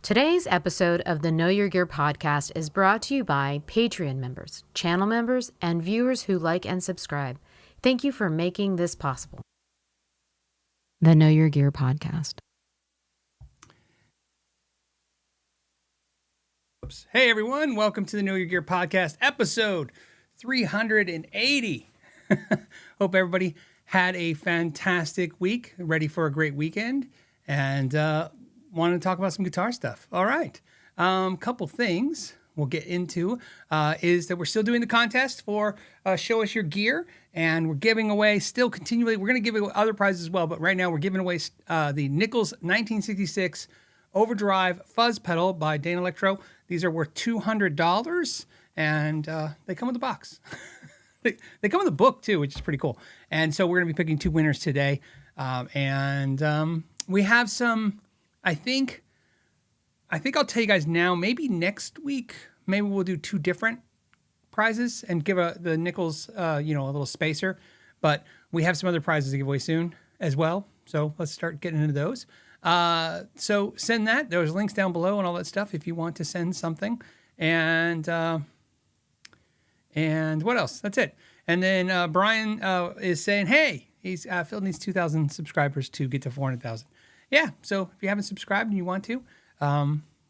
Today's episode of the Know Your Gear podcast is brought to you by Patreon members, channel members, and viewers who like and subscribe. Thank you for making this possible. The Know Your Gear podcast. Hey everyone, welcome to the Know Your Gear podcast, episode 380. Hope everybody had a fantastic week, ready for a great weekend, and wanted to talk about some guitar stuff. All right, couple things we'll get into is that we're still doing the contest for Show Us Your Gear, and we're giving away still continually. We're going to give away other prizes as well, but right now we're giving away the Nichols 1966 Overdrive Fuzz Pedal by Dane Electro. These are worth $200, and they come with a box. They come with a book too, which is pretty cool. And so we're going to be picking two winners today, and we have some. I think I'll tell you guys now. Maybe next week, maybe we'll do two different prizes and give the Nichols, a little spacer. But we have some other prizes to give away soon as well. So let's start getting into those. So send that. There's links down below and all that stuff if you want to send something. And what else? That's it. And then Brian is saying, hey, he's Phil needs 2,000 subscribers to get to 400,000. Yeah, so if you haven't subscribed and you want to,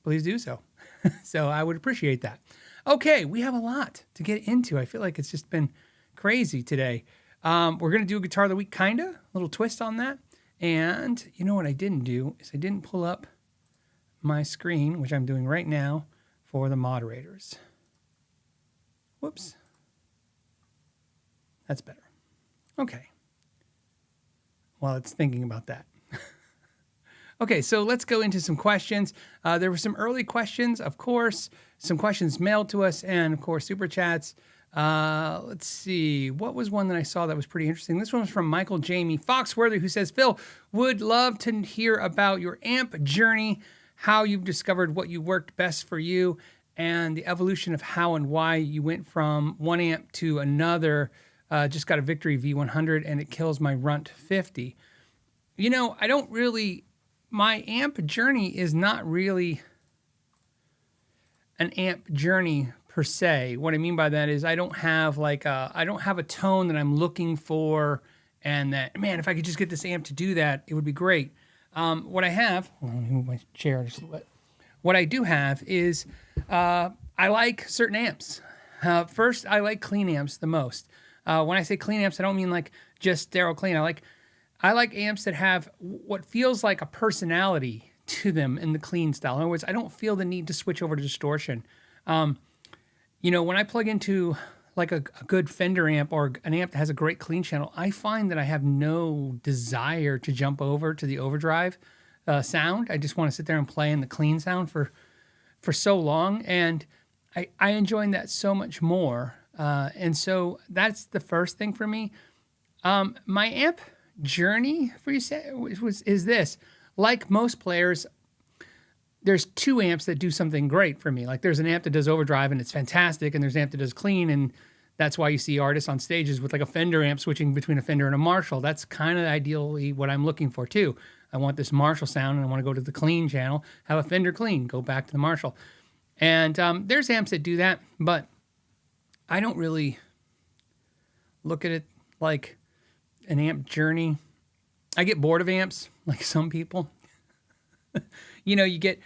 please do so. So I would appreciate that. Okay, we have a lot to get into. I feel like it's just been crazy today. We're going to do a Guitar of the Week, kind of, a little twist on that. And you know what I didn't do is I didn't pull up my screen, which I'm doing right now for the moderators. Whoops. That's better. Okay. While it's thinking about that. Okay, so let's go into some questions. There were some early questions, of course, some questions mailed to us, and of course, super chats. Let's see. What was one that I saw that was pretty interesting? This one was from Michael Jamie Foxworthy, who says, Phil, would love to hear about your amp journey, how you've discovered what you worked best for you, and the evolution of how and why you went from one amp to another. Just got a Victory V100, and it kills my Runt 50. You know, my amp journey is not really an amp journey per se. What I mean by that is I don't have a tone that I'm looking for, and that, man, if I could just get this amp to do that, it would be great. What I have, let me move my chair just a little bit. What I do have is I like certain amps. First, I like clean amps the most. When I say clean amps, I don't mean like just sterile clean. I like amps that have what feels like a personality to them in the clean style. In other words, I don't feel the need to switch over to distortion. When I plug into like a good Fender amp or an amp that has a great clean channel, I find that I have no desire to jump over to the overdrive sound. I just want to sit there and play in the clean sound for so long, and I enjoy that so much more. And so that's the first thing for me. My amp journey for you is this. Like most players, there's two amps that do something great for me. Like there's an amp that does overdrive and it's fantastic, and there's an amp that does clean, and that's why you see artists on stages with like a Fender amp switching between a Fender and a Marshall. That's kind of ideally what I'm looking for too. I want this Marshall sound, and I want to go to the clean channel, have a Fender clean, go back to the Marshall. And there's amps that do that, but I don't really look at it like an amp journey. I get bored of amps, like some people. You get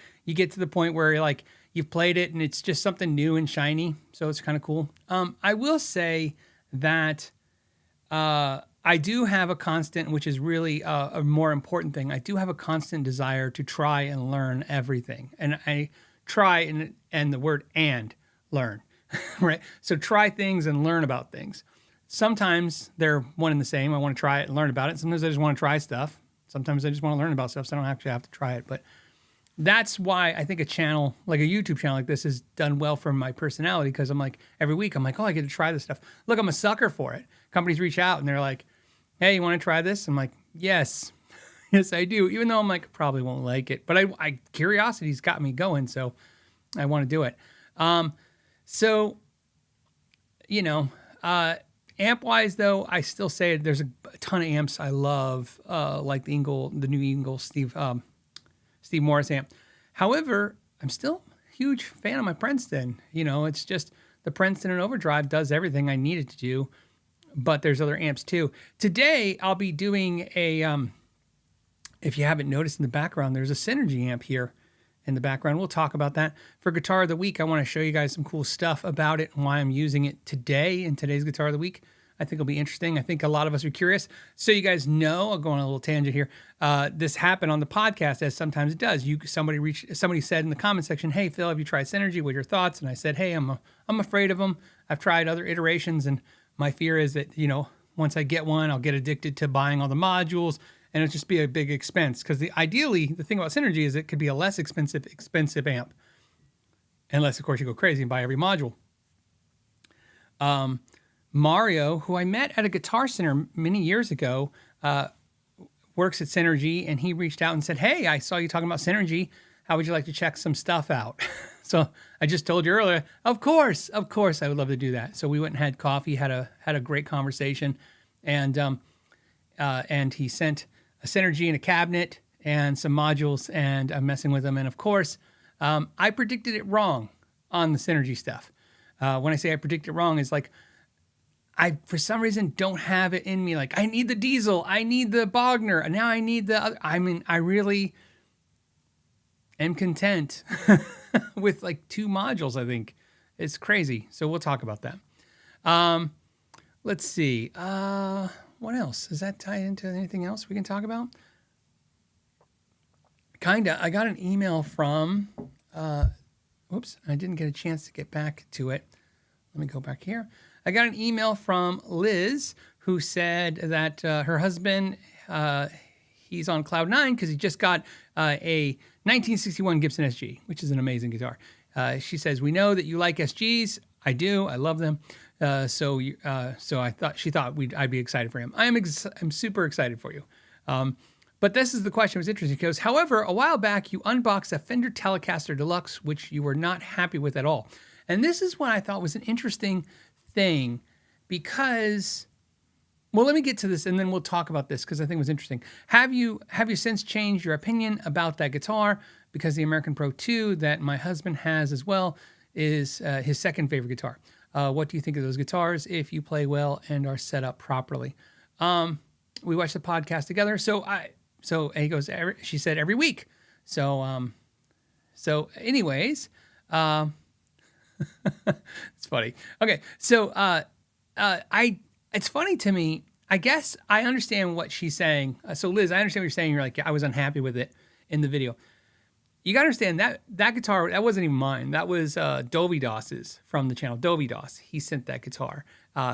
to the point where you're like, you've played it and it's just something new and shiny, so it's kind of cool. I will say that I do have a constant, which is really a more important thing. I do have a constant desire to try and learn everything, and I try and the word and learn, right? So try things and learn about things. Sometimes they're one and the same. I want to try it and learn about it. Sometimes I just want to try stuff. Sometimes I just want to learn about stuff, so I don't actually have to try it. But that's why I think a channel, like a YouTube channel like this, is done well for my personality, because I'm like, every week I'm like, oh, I get to try this stuff. Look, I'm a sucker for it. Companies reach out and they're like, hey, you want to try this? I'm like, yes. Yes, I do. Even though I'm like, probably won't like it. But curiosity's got me going, so I want to do it. Amp-wise, though, I still say there's a ton of amps I love, like the new Ingle Steve Morris amp. However, I'm still a huge fan of my Princeton. It's just the Princeton and Overdrive does everything I need it to do, but there's other amps too. Today, I'll be doing if you haven't noticed in the background, there's a Synergy amp here in the background. We'll talk about that. For Guitar of the Week, I want to show you guys some cool stuff about it and why I'm using it today in today's Guitar of the Week. I think it'll be interesting. I think a lot of us are curious. So you guys know, I'll go on a little tangent here. This happened on the podcast, as sometimes it does. Somebody said in the comment section, "Hey Phil, have you tried Synergy? What are your thoughts?" And I said, "Hey, I'm afraid of them. I've tried other iterations, and my fear is that once I get one, I'll get addicted to buying all the modules, and it'll just be a big expense." Because ideally, the thing about Synergy is it could be a less expensive amp, unless of course you go crazy and buy every module. Mario, who I met at a Guitar Center many years ago, works at Synergy, and he reached out and said, "Hey, I saw you talking about Synergy. How would you like to check some stuff out?" So I just told you earlier, of course, I would love to do that. So we went and had coffee, had a great conversation, and he sent a Synergy and a cabinet and some modules, and I'm messing with them. And of course, I predicted it wrong on the Synergy stuff. When I say I predicted it wrong, it's like, I, for some reason, don't have it in me. Like, I need the Diesel, I need the Bogner, and now I need the other. I mean, I really am content with like 2 modules, I think. It's crazy. So we'll talk about that. Let's see. What else? Does that tie into anything else we can talk about? Kinda. I got an email from, oops, I didn't get a chance to get back to it. Let me go back here. I got an email from Liz who said that her husband, he's on cloud 9 because he just got a 1961 Gibson SG, which is an amazing guitar. She says, "We know that you like SGs. I do. I love them. So I thought I'd be excited for him. I'm super excited for you. But this is the question. It was interesting because, however, a while back you unboxed a Fender Telecaster Deluxe, which you were not happy with at all. And this is what I thought was an interesting thing because, well, let me get to this and then we'll talk about this because I think it was interesting. Have you since changed your opinion about that guitar? Because the American Pro 2 that my husband has as well is his second favorite guitar. What do you think of those guitars if you play well and are set up properly? We watched the podcast together. So he goes, she said every week. So anyways, it's funny. Okay. So, it's funny to me. I guess I understand what she's saying. So Liz, I understand what you're saying. You're like, yeah, I was unhappy with it in the video. You got to understand that guitar, that wasn't even mine. That was Dovey Doss's from the channel Dovey Doss. He sent that guitar.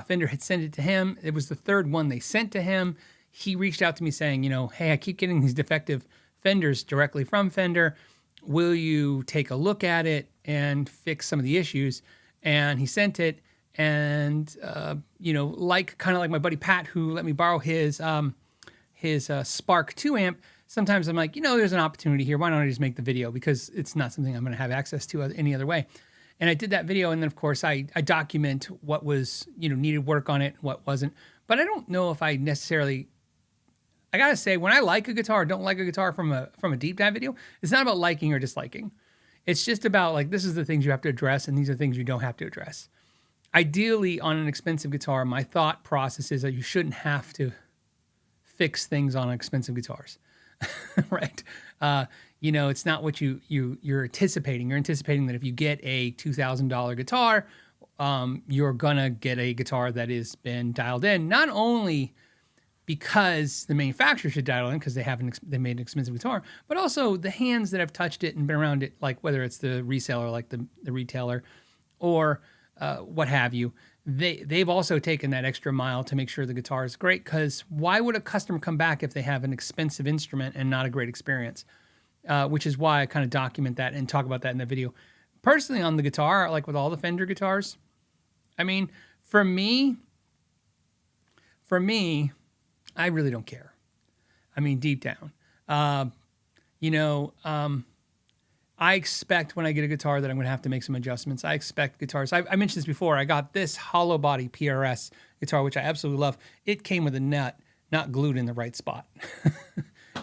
Fender had sent it to him. It was the third one they sent to him. He reached out to me saying, hey, I keep getting these defective Fenders directly from Fender. Will you take a look at it and fix some of the issues? And he sent it. And, kind of like my buddy Pat, who let me borrow his Spark 2 amp. Sometimes I'm like, there's an opportunity here. Why don't I just make the video? Because it's not something I'm going to have access to any other way. And I did that video. And then, of course, I document what was, needed work on it, what wasn't. But I don't know if I necessarily, I got to say, when I like a guitar or don't like a guitar from a deep dive video, it's not about liking or disliking. It's just about like, this is the things you have to address and these are things you don't have to address. Ideally, on an expensive guitar, my thought process is that you shouldn't have to fix things on expensive guitars, right? It's not what you're anticipating. You're anticipating that if you get a $2,000 guitar, you're gonna get a guitar that has been dialed in, not only because the manufacturer should dial in because they made an expensive guitar, but also the hands that have touched it and been around it, like whether it's the reseller, like the retailer, or what have you, they've also taken that extra mile to make sure the guitar is great, because why would a customer come back if they have an expensive instrument and not a great experience? Which is why I kind of document that and talk about that in the video. Personally, on the guitar, like with all the Fender guitars, I mean, for me, I really don't care. I mean, deep down, I expect when I get a guitar that I'm going to have to make some adjustments. I expect guitars. I mentioned this before. I got this hollow body PRS guitar, which I absolutely love. It came with a nut, not glued in the right spot.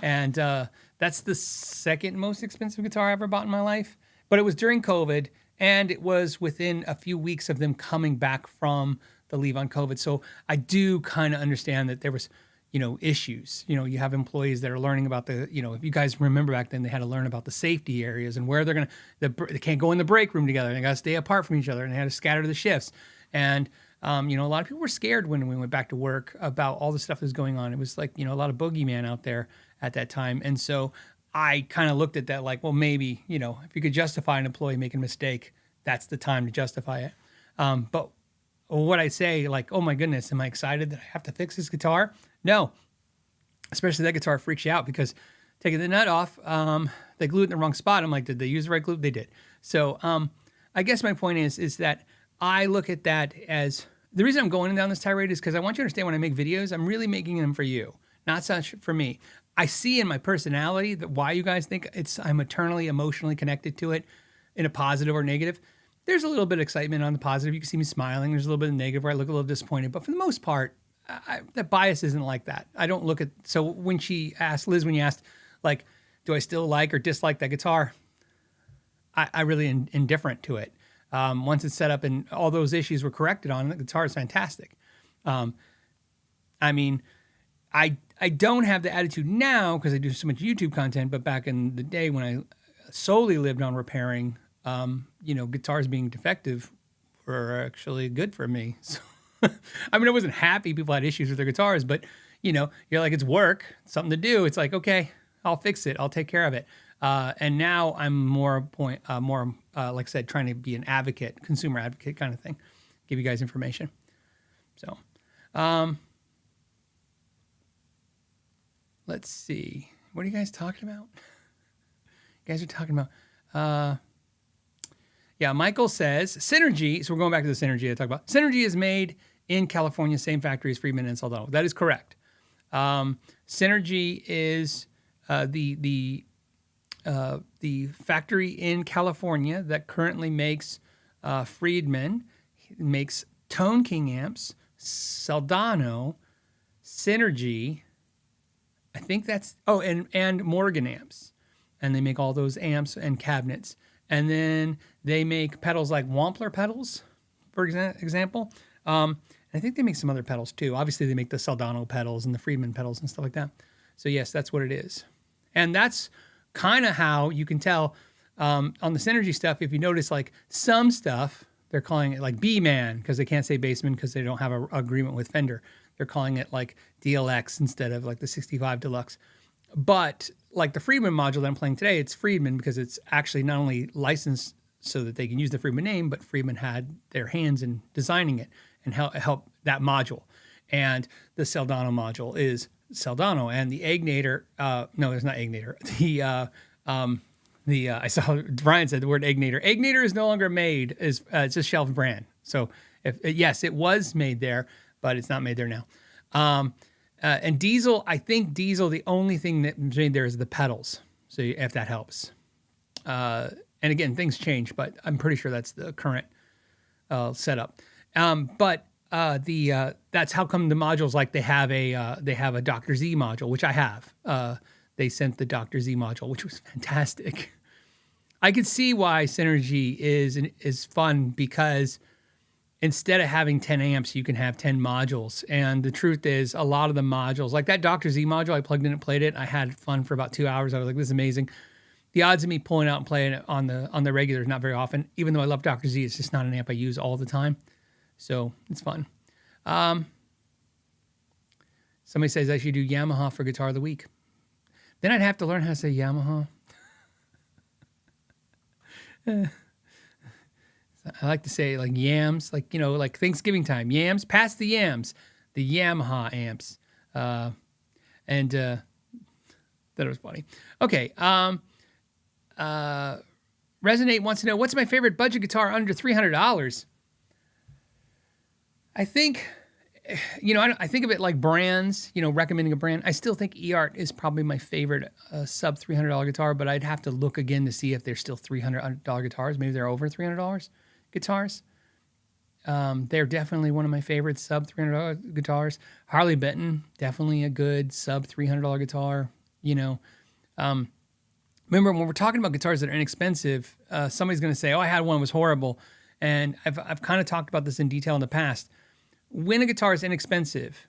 And that That's the second most expensive guitar I ever bought in my life. But it was during COVID, and it was within a few weeks of them coming back from the leave on COVID. So I do kind of understand that there was, issues. You have employees that are learning about the, if you guys remember back then, they had to learn about the safety areas and where they're they can't go in the break room together. They got to stay apart from each other, and they had to scatter the shifts. And a lot of people were scared when we went back to work about all the stuff that was going on. It was like, a lot of boogeyman out there at that time. And so I kind of looked at that like, well, maybe, if you could justify an employee making a mistake, that's the time to justify it. But what I say, like, oh my goodness, am I excited that I have to fix this guitar? No, especially that guitar freaks you out because taking the nut off, they glued it in the wrong spot. I'm like, did they use the right glue? They did. So I guess my point is that I look at that as, the reason I'm going down this tirade is because I want you to understand when I make videos, I'm really making them for you, not such for me. I see in my personality that why you guys think I'm eternally emotionally connected to it in a positive or negative. There's a little bit of excitement on the positive. You can see me smiling. There's a little bit of negative where I look a little disappointed. But for the most part, that bias isn't like that. I don't look at, so when she asked, Liz, when you asked, like, do I still like or dislike that guitar? I really indifferent to it. Once it's set up and all those issues were corrected on, the guitar is fantastic. I don't have the attitude now because I do so much YouTube content, but back in the day when I solely lived on repairing, guitars being defective were actually good for me. So, I wasn't happy people had issues with their guitars, but you're like, it's work, it's something to do. It's like, okay, I'll fix it. I'll take care of it. And now I'm more like I said, trying to be an advocate, consumer advocate kind of thing, give you guys information. So, let's see. What are you guys talking about? You guys are talking about, Michael says Synergy. So we're going back to the Synergy I talked about. Synergy is made in California, same factory as Friedman and Soldano. That is correct. Synergy is the factory in California that currently makes Friedman, makes Tone King amps, Soldano, Synergy. I think that's and Morgan amps, and they make all those amps and cabinets, and then they make pedals like Wampler pedals, for example. I think they make some other pedals too. Obviously, they make the Soldano pedals and the Friedman pedals and stuff like that. So yes, that's what it is, and that's kind of how you can tell on the Synergy stuff. If you notice, like some stuff, they're calling it like B-Man because they can't say Bassman because they don't have an agreement with Fender. They're calling it like DLX instead of like the 65 Deluxe. But like the Friedman module that I'm playing today, it's Friedman because it's actually not only licensed so that they can use the Friedman name, but Friedman had their hands in designing it and help that module. And the Soldano module is Soldano, and the Egnator, no, it's not Egnator. I saw Brian said the word Egnator. Egnator is no longer made, it's a shelf brand. So yes, it was made there, but it's not made there now. And Diesel, I think Diesel, the only thing that's made there is the pedals. So if that helps. And again, things change, but I'm pretty sure that's the current setup. But that's how come the modules, like they have a Dr. Z module, which I have. They sent the Dr. Z module, which was fantastic. I could see why Synergy is fun because instead of having 10 amps, you can have 10 modules. And the truth is, a lot of the modules, like that Dr. Z module, I plugged in and played it. I had fun for about 2 hours. I was like, this is amazing. The odds of me pulling out and playing it on the regular is not very often. Even though I love Dr. Z, it's just not an amp I use all the time. So it's fun. Somebody says I should do Yamaha for Guitar of the Week. Then I'd have to learn how to say Yamaha. I like to say like yams, like, like Thanksgiving time. Yams, pass the yams. The Yamaha amps. And that was funny. Okay. Resonate wants to know, what's my favorite budget guitar under $300? I think, I think of it like brands, recommending a brand. I still think eArt is probably my favorite sub $300 guitar, but I'd have to look again to see if they're still $300 guitars. Maybe they're over $300 guitars. They're definitely one of my favorite sub $300 guitars. Harley Benton, definitely a good sub $300 guitar. Remember, when we're talking about guitars that are inexpensive, somebody's going to say, oh, I had one that was horrible. And I've kind of talked about this in detail in the past. When a guitar is inexpensive,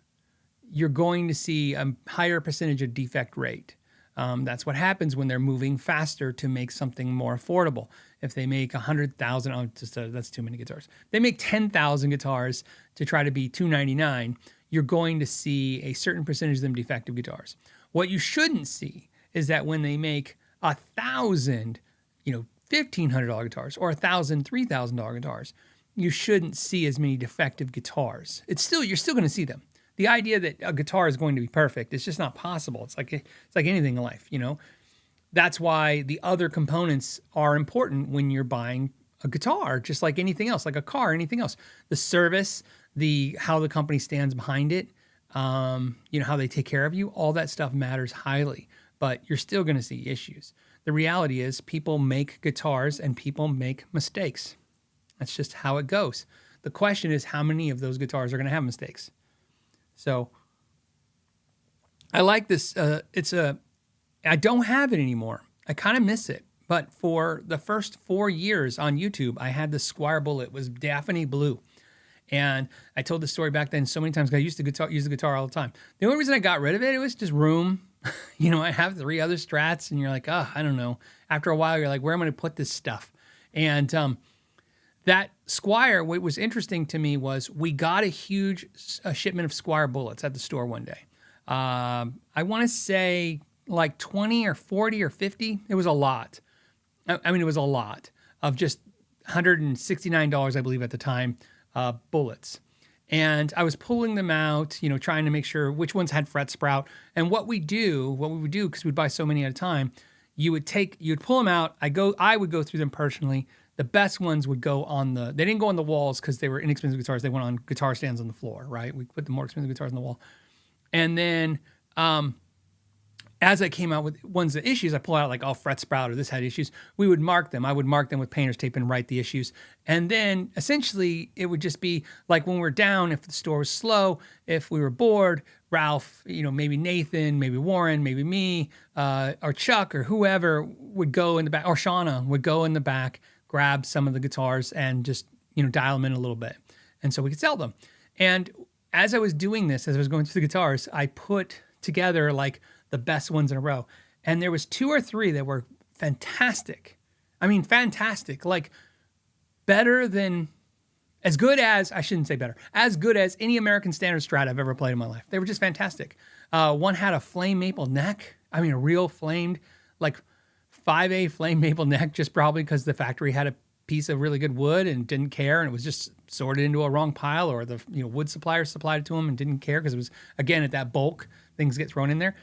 you're going to see a higher percentage of defect rate. That's what happens when they're moving faster to make something more affordable. If they make 100,000, that's too many guitars. They make 10,000 guitars to try to be $299. You're going to see a certain percentage of them defective guitars. What you shouldn't see is that when they make 1,000, $1,500 guitars or 1,000, $3,000 guitars, you shouldn't see as many defective guitars. You're still going to see them. The idea that a guitar is going to be perfect, it's just not possible. It's like anything in life, That's why the other components are important when you're buying a guitar, just like anything else, like a car, anything else. The service, how the company stands behind it, how they take care of you, all that stuff matters highly, but you're still going to see issues. The reality is people make guitars and people make mistakes. That's just how it goes. The question is, how many of those guitars are going to have mistakes? So I like this. I don't have it anymore. I kind of miss it. But for the first 4 years on YouTube, I had this Squire Bullet. It was Daphne Blue. And I told this story back then so many times because I used to use the guitar all the time. The only reason I got rid of it was just room. I have 3 other Strats and you're like, I don't know. After a while, you're like, where am I going to put this stuff? And that Squire, what was interesting to me was we got a huge shipment of Squire Bullets at the store one day. I want to say like 20 or 40 or 50. It was a lot. It was a lot of just $169, I believe at the time, bullets. And I was pulling them out, trying to make sure which ones had fret sprout. And what we would do, because we'd buy so many at a time, you'd pull them out. I would go through them personally. The best ones would go they didn't go on the walls because they were inexpensive guitars. They went on guitar stands on the floor, right? We put the more expensive guitars on the wall. And then as I came out with ones that issues, I pull out like, fret sprout or this had issues. We would mark them. I would mark them with painter's tape and write the issues. And then essentially it would just be like when we're down, if the store was slow, if we were bored, Ralph, maybe Nathan, maybe Warren, maybe me, or Chuck or whoever would go in the back, or Shauna would go in the back, grab some of the guitars and just, dial them in a little bit. And so we could sell them. And as I was doing this, as I was going through the guitars, I put together like the best ones in a row. And there was 2 or 3 that were fantastic. Fantastic. Like better than, as good as, I shouldn't say better, as good as any American Standard Strat I've ever played in my life. They were just fantastic. One had a flame maple neck. A real flamed, like 5A flame maple neck, just probably because the factory had a piece of really good wood and didn't care, and it was just sorted into a wrong pile, or the wood supplier supplied it to them and didn't care because it was, again, at that bulk, things get thrown in there.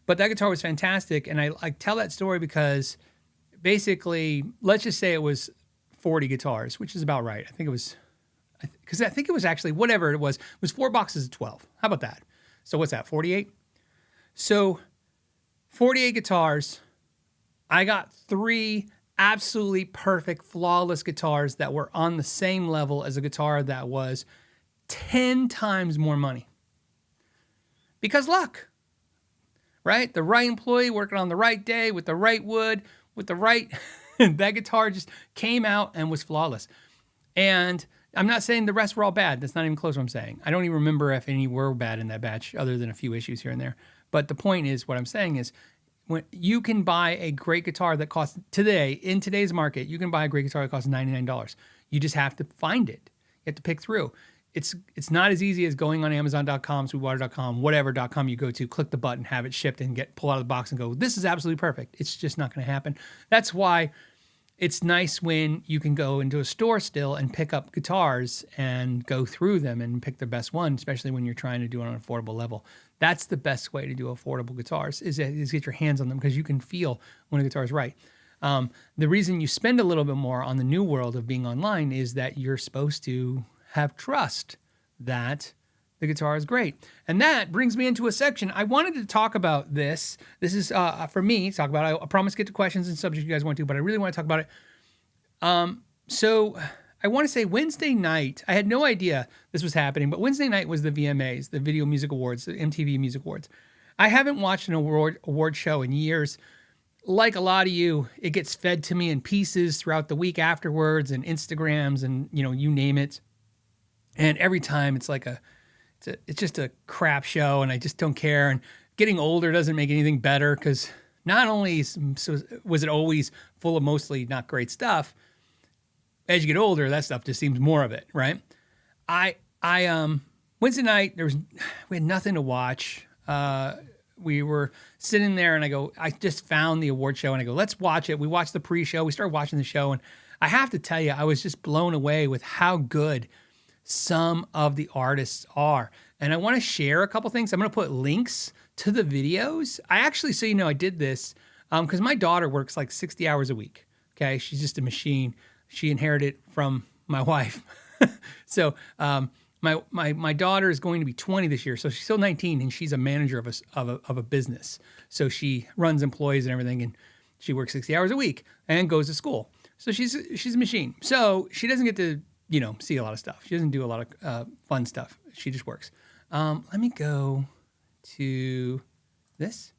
But that guitar was fantastic, and I tell that story because basically, let's just say it was 40 guitars, which is about right. I think it was actually, whatever it was 4 boxes of 12. How about that? So what's that, 48? So 48 guitars. I got 3 absolutely perfect, flawless guitars that were on the same level as a guitar that was 10 times more money. Because luck, right? The right employee working on the right day with the right wood, with the right, that guitar just came out and was flawless. And I'm not saying the rest were all bad. That's not even close to what I'm saying. I don't even remember if any were bad in that batch other than a few issues here and there. But the point is, what I'm saying is, when you can buy a great guitar that costs in today's market, you can buy a great guitar that costs $99. You just have to find it. You have to pick through. It's not as easy as going on Amazon.com, Sweetwater.com, whatever.com you go to, click the button, have it shipped, and pull out of the box and go, this is absolutely perfect. It's just not going to happen. That's why it's nice when you can go into a store still and pick up guitars and go through them and pick the best one, especially when you're trying to do it on an affordable level. That's the best way to do affordable guitars is get your hands on them, because you can feel when a guitar is right. The reason you spend a little bit more on the new world of being online is that you're supposed to have trust that the guitar is great. And that brings me into a section. I wanted to talk about this. This is for me to talk about. I promise to get to questions and subjects you guys want to, but I really want to talk about it. So I want to say Wednesday night, I had no idea this was happening, but Wednesday night was the VMAs, the Video Music Awards, the MTV Music Awards. I haven't watched an award show in years, like a lot of you, it gets fed to me in pieces throughout the week afterwards, and Instagrams, and you name it. And every time it's like it's just a crap show, and I just don't care. And getting older doesn't make anything better, because not only was it always full of mostly not great stuff, as you get older, that stuff just seems more of it, right? I Wednesday night we had nothing to watch. We were sitting there, and I just found the award show, and I go, let's watch it. We watched the pre-show. We started watching the show, and I have to tell you, I was just blown away with how good some of the artists are. And I want to share a couple things. I'm going to put links to the videos. I actually, so I did this because my daughter works like 60 hours a week. Okay, she's just a machine. She inherited from my wife. So my daughter is going to be 20 this year, so she's still 19, and she's a manager of a business. So she runs employees and everything, and she works 60 hours a week and goes to school. So she's a machine. So she doesn't get to see a lot of stuff. She doesn't do a lot of fun stuff. She just works. Let me go to this.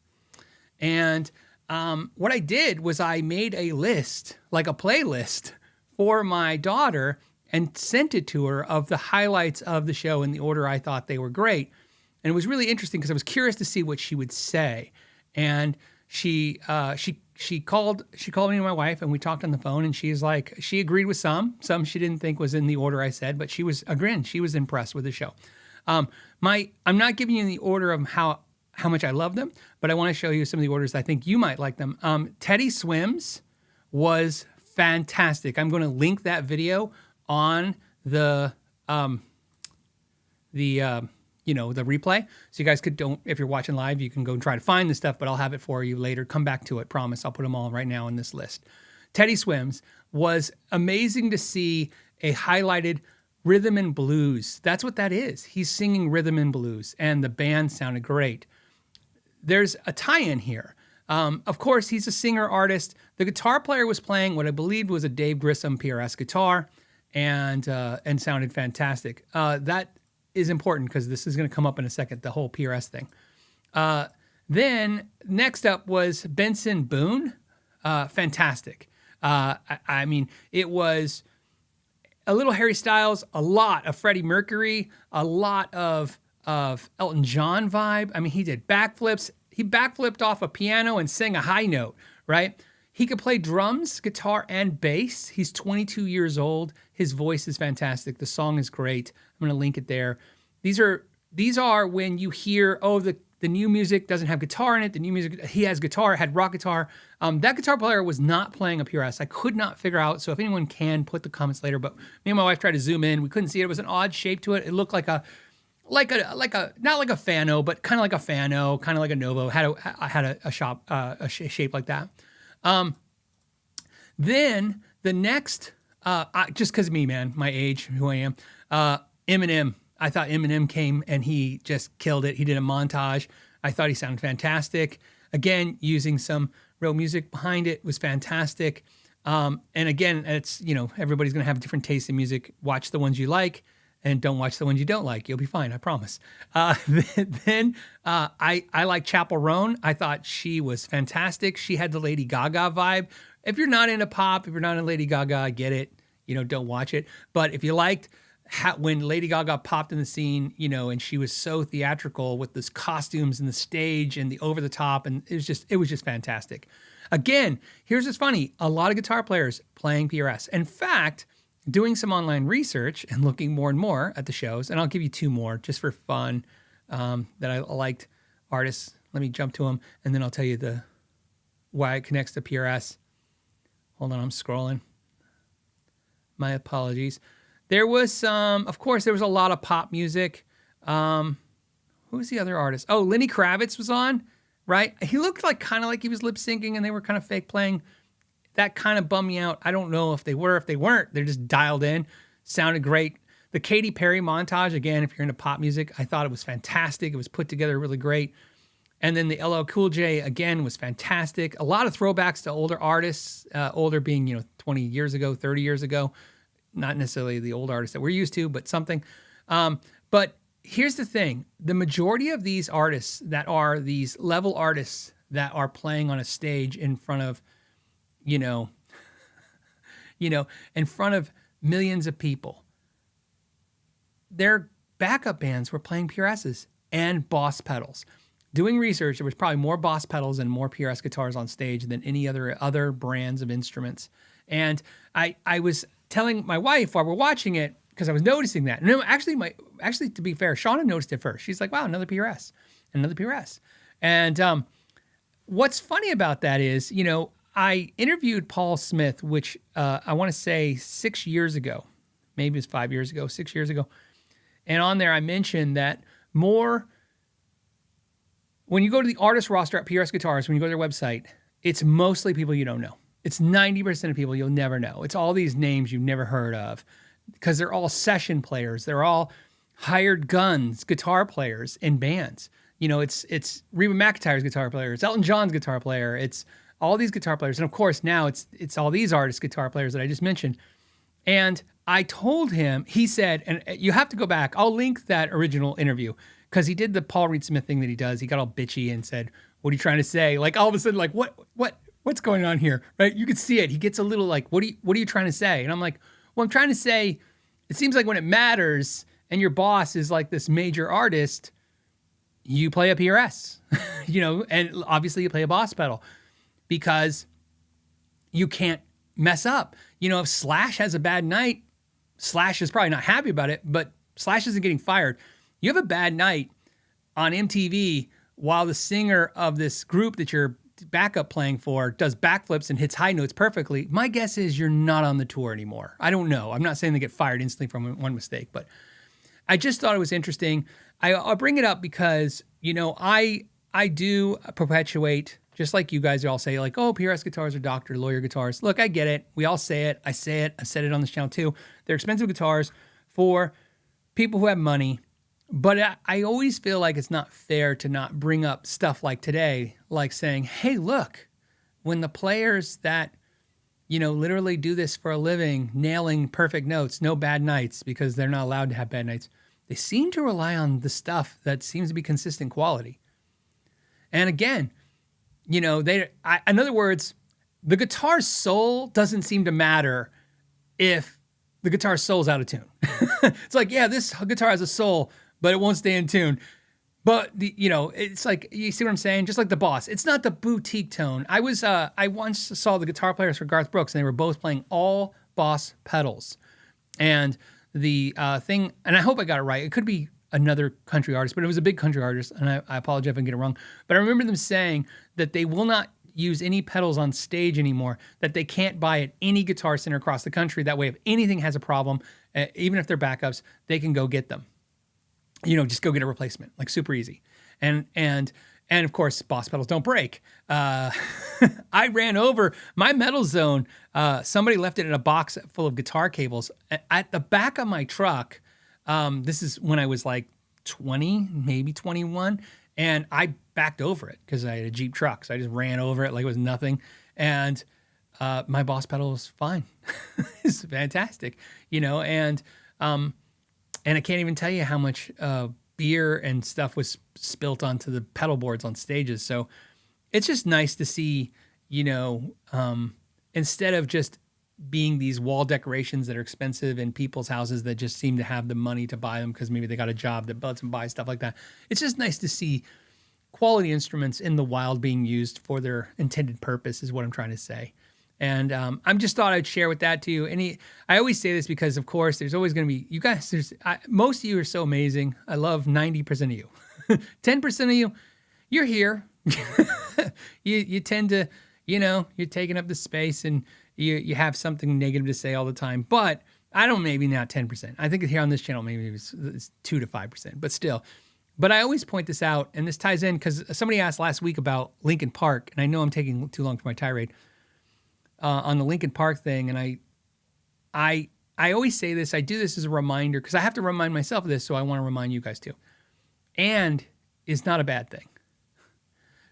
And what I did was I made a list, like a playlist for my daughter, and sent it to her of the highlights of the show in the order I thought they were great. And it was really interesting because I was curious to see what she would say. And she called me and my wife, and we talked on the phone, and she's like, she agreed with some she didn't think was in the order I said, but she was agreeing. She was impressed with the show. I'm not giving you the order of how much I love them, but I want to show you some of the orders I think you might like them. Teddy Swims was fantastic. I'm going to link that video on the replay. So you guys if you're watching live, you can go and try to find this stuff, but I'll have it for you later. Come back to it. Promise. I'll put them all right now in this list. Teddy Swims was amazing to see a highlighted rhythm and blues. That's what that is. He's singing rhythm and blues, and the band sounded great. There's a tie-in here. Of course, he's a singer artist. The guitar player was playing what I believed was a Dave Grissom PRS guitar, and sounded fantastic. That is important because this is going to come up in a second, the whole PRS thing. Then next up was Benson Boone. Fantastic. I mean, it was a little Harry Styles, a lot of Freddie Mercury, a lot of Elton John vibe. I mean, he did backflips. He backflipped off a piano and sang a high note, right? He could play drums, guitar, and bass. He's 22 years old. His voice is fantastic. The song is great. I'm going to link it there. These are when you hear, the new music doesn't have guitar in it. The new music, he has guitar, had rock guitar. That guitar player was not playing a PRS. I could not figure out, so if anyone can, put the comments later, but me and my wife tried to zoom in. We couldn't see it. It was an odd shape to it. It looked like a not like a Fano, but kind of like a Fano, kind of like a Novo. Had a shape like that. Then the next, just because of me, man, my age, who I am, EMINEM. I thought EMINEM came and he just killed it. He did a montage. I thought he sounded fantastic. Again, using some real music behind it was fantastic. And again, it's, everybody's going to have different tastes in music. Watch the ones you like and don't watch the ones you don't like. You'll be fine, I promise. Then I like Chappell Roan. I thought she was fantastic. She had the Lady Gaga vibe. If you're not into pop, if you're not into Lady Gaga, I get it. Don't watch it. But if you liked when Lady Gaga popped in the scene, and she was so theatrical with the costumes and the stage and the over the top, and it was just fantastic. Again, here's what's funny. A lot of guitar players playing PRS. In fact, doing some online research and looking more and more at the shows, and I'll give you two more just for fun that I liked artists. Let me jump to them, and then I'll tell you why it connects to PRS. Hold on, I'm scrolling. My apologies. There was of course, there was a lot of pop music. Who was the other artist? Oh, Lenny Kravitz was on, right? He looked kind of like he was lip syncing, and they were kind of fake playing. That kind of bummed me out. I don't know if they were. If they weren't, they're just dialed in. Sounded great. The Katy Perry montage, again, if you're into pop music, I thought it was fantastic. It was put together really great. And then the LL Cool J, again, was fantastic. A lot of throwbacks to older artists, older being, 20 years ago, 30 years ago. Not necessarily the old artists that we're used to, but something. But here's the thing. The majority of these artists that are these level artists that are playing on a stage in front of, you know, in front of millions of people. Their backup bands were playing PRSs and Boss pedals. Doing research, there was probably more Boss pedals and more PRS guitars on stage than any other brands of instruments. And I was telling my wife while we're watching it, because I was noticing that. No, actually, to be fair, Shauna noticed it first. She's like, wow, another PRS. And what's funny about that is, I interviewed Paul Smith, which I want to say 6 years ago, maybe it was 5 years ago, 6 years ago. And on there, I mentioned that when you go to the artist roster at PRS Guitars, when you go to their website, it's mostly people you don't know. It's 90% of people you'll never know. It's all these names you've never heard of because they're all session players. They're all hired guns, guitar players in bands. It's Reba McEntire's guitar player. It's Elton John's guitar player. It's all these guitar players. And of course, now it's all these artist guitar players that I just mentioned. And I told him, he said, and you have to go back. I'll link that original interview because he did the Paul Reed Smith thing that he does. He got all bitchy and said, what are you trying to say? Like all of a sudden, like, what's going on here? Right? You could see it. He gets a little like, what are you trying to say? And I'm like, well, I'm trying to say, it seems like when it matters and your boss is like this major artist, you play a PRS, and obviously you play a Boss pedal because you can't mess up. If Slash has a bad night, Slash is probably not happy about it, but Slash isn't getting fired. You have a bad night on MTV while the singer of this group that you're backup playing for does backflips and hits high notes perfectly. My guess is you're not on the tour anymore. I don't know. I'm not saying they get fired instantly from one mistake, but I just thought it was interesting. I'll bring it up because, I do perpetuate, just like you guys all say, like, oh, PRS guitars are doctor, lawyer guitars. Look, I get it. We all say it. I say it. I said it on this channel too. They're expensive guitars for people who have money. But I always feel like it's not fair to not bring up stuff like today, like saying, hey, look, when the players that, literally do this for a living, nailing perfect notes, no bad nights because they're not allowed to have bad nights, they seem to rely on the stuff that seems to be consistent quality. And again, in other words, the guitar's soul doesn't seem to matter if the guitar's soul's out of tune. It's like, yeah, this guitar has a soul, but it won't stay in tune. But it's like, you see what I'm saying? Just like the Boss, it's not the boutique tone. I once saw the guitar players for Garth Brooks, and they were both playing all Boss pedals. And the thing, and I hope I got it right. It could be another country artist, but it was a big country artist, and I apologize if I get it wrong. But I remember them saying that they will not use any pedals on stage anymore, that they can't buy at any guitar center across the country. That way, if anything has a problem, even if they're backups, they can go get them. Just go get a replacement, like super easy. And of course, Boss pedals don't break. I ran over my metal zone. Somebody left it in a box full of guitar cables at the back of my truck. This is when I was like 20, maybe 21. And I backed over it because I had a Jeep truck. So I just ran over it like it was nothing. And my Boss pedal was fine. It's fantastic, and I can't even tell you how much beer and stuff was spilt onto the pedal boards on stages. So it's just nice to see, instead of just being these wall decorations that are expensive in people's houses that just seem to have the money to buy them because maybe they got a job that lets them buy stuff like that. It's just nice to see quality instruments in the wild being used for their intended purpose is what I'm trying to say. And I'm just thought I'd share with that to you. I always say this because, of course, there's always going to be, you guys, most of you are so amazing. I love 90% of you. 10% of you, you're here. you tend to, you're taking up the space and you have something negative to say all the time. But I don't, maybe not 10%. I think here on this channel, maybe it's 2 to 5%, but still. But I always point this out, and this ties in because somebody asked last week about Linkin Park, and I know I'm taking too long for my tirade. On the Linkin Park thing, and I always say this, I do this as a reminder, because I have to remind myself of this, so I want to remind you guys too. And is not a bad thing.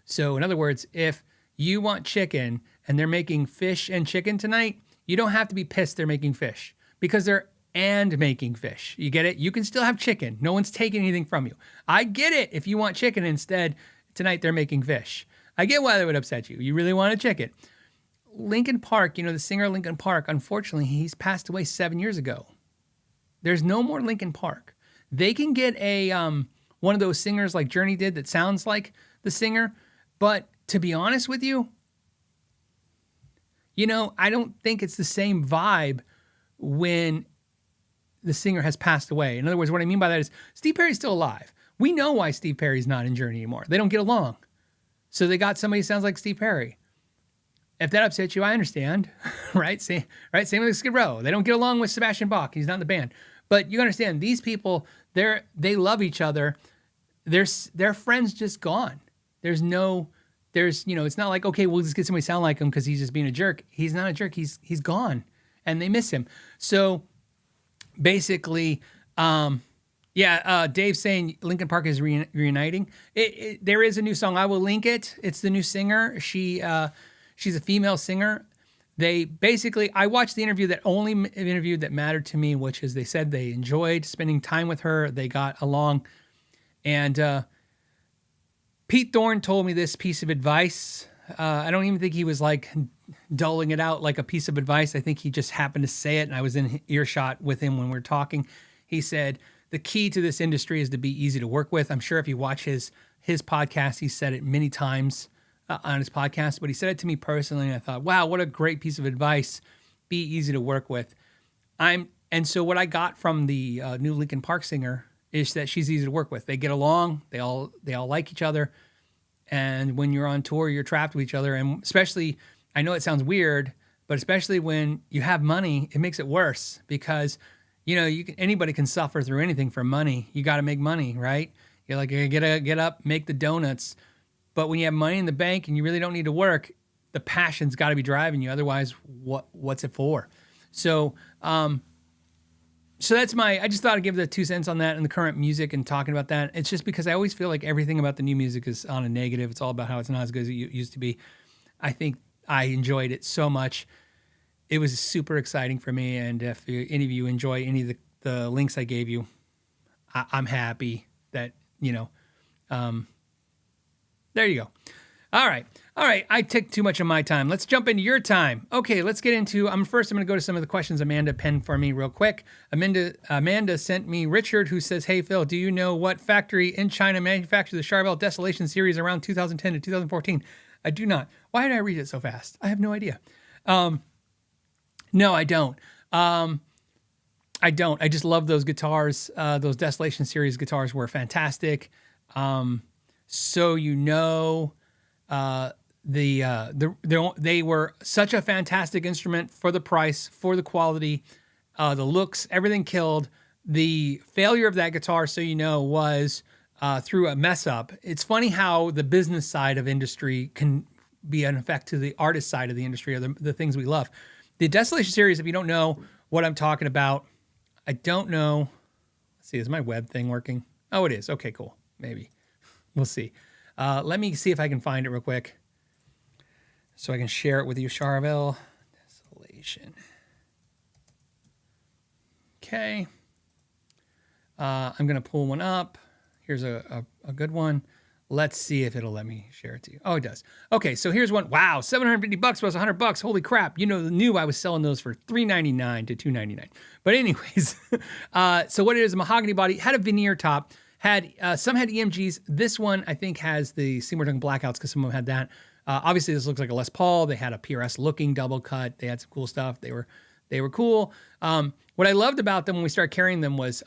So in other words, if you want chicken and they're making fish and chicken tonight, you don't have to be pissed they're making fish, because they're making fish. You get it? You can still have chicken. No one's taking anything from you. I get it if you want chicken instead, tonight they're making fish. I get why that would upset you. You really want to check it. Linkin Park, the singer Linkin Park, unfortunately, he's passed away 7 years ago. There's no more Linkin Park. They can get a one of those singers like Journey did that sounds like the singer, but to be honest with you, I don't think it's the same vibe when the singer has passed away. In other words, what I mean by that is Steve Perry's still alive. We know why Steve Perry's not in Journey anymore. They don't get along. So they got somebody who sounds like Steve Perry. If that upsets you, I understand, right? Same with Skid Row. They don't get along with Sebastian Bach. He's not in the band. But you understand, these people, they love each other. Their friends just gone. It's not like, okay, we'll just get somebody to sound like him because he's just being a jerk. He's not a jerk. He's gone, and they miss him. So basically, Dave's saying Linkin Park is reuniting. There is a new song. I will link it. It's the new singer. She's a female singer. I watched the interview that mattered to me, which is they said they enjoyed spending time with her. They got along. And Pete Thorne told me this piece of advice. I don't even think he was like doling it out like a piece of advice. I think he just happened to say it, and I was in earshot with him when we were talking. He said, the key to this industry is to be easy to work with. I'm sure if you watch his podcast, he said it many times on his podcast, but he said it to me personally, and I thought, wow, what a great piece of advice. Be easy to work with. And so what I got from the new Linkin Park singer is that she's easy to work with. They get along. They all like each other. And when you're on tour, you're trapped with each other. And especially, I know it sounds weird, but especially when you have money, it makes it worse because, anybody can suffer through anything for money. You got to make money, right? You're like, you gotta get up, make the donuts. But when you have money in the bank and you really don't need to work, the passion's got to be driving you. Otherwise, what's it for? So that's I just thought I'd give the 2 cents on that and the current music and talking about that. It's just because I always feel like everything about the new music is on a negative. It's all about how it's not as good as it used to be. I think I enjoyed it so much. It was super exciting for me. And if any of you enjoy any of the links I gave you, I'm happy that, there you go. All right. I took too much of my time. Let's jump into your time. Okay, let's get into, I'm going to go to some of the questions Amanda penned for me real quick. Amanda sent me Richard, who says, hey, Phil, do you know what factory in China manufactured the Charvel Desolation series around 2010 to 2014? I do not. Why did I read it so fast? I have no idea. No, I don't. I don't. I just love those guitars. Those Desolation series guitars were fantastic. They were such a fantastic instrument for the price, for the quality, the looks, everything killed. The failure of that guitar, was through a mess up. It's funny how the business side of industry can be an effect to the artist side of the industry or the things we love. The Desolation series, if you don't know what I'm talking about, I don't know. Let's see, is my web thing working? Oh, it is. Okay, cool. Maybe. We'll see. Let me see if I can find it real quick so I can share it with you. Charvel Desolation. Okay. I'm going to pull one up. Here's a good one. Let's see if it'll let me share it to you. Oh, it does. Okay, so here's one. Wow, $750 plus $100. Holy crap. Knew I was selling those for $399 to $299. But anyways, so what it is, a mahogany body, had a veneer top, some had EMGs. This one, I think, has the Seymour Duncan blackouts because some of them had that. Obviously, this looks like a Les Paul. They had a PRS looking double cut. They had some cool stuff. They were cool. What I loved about them when we started carrying them was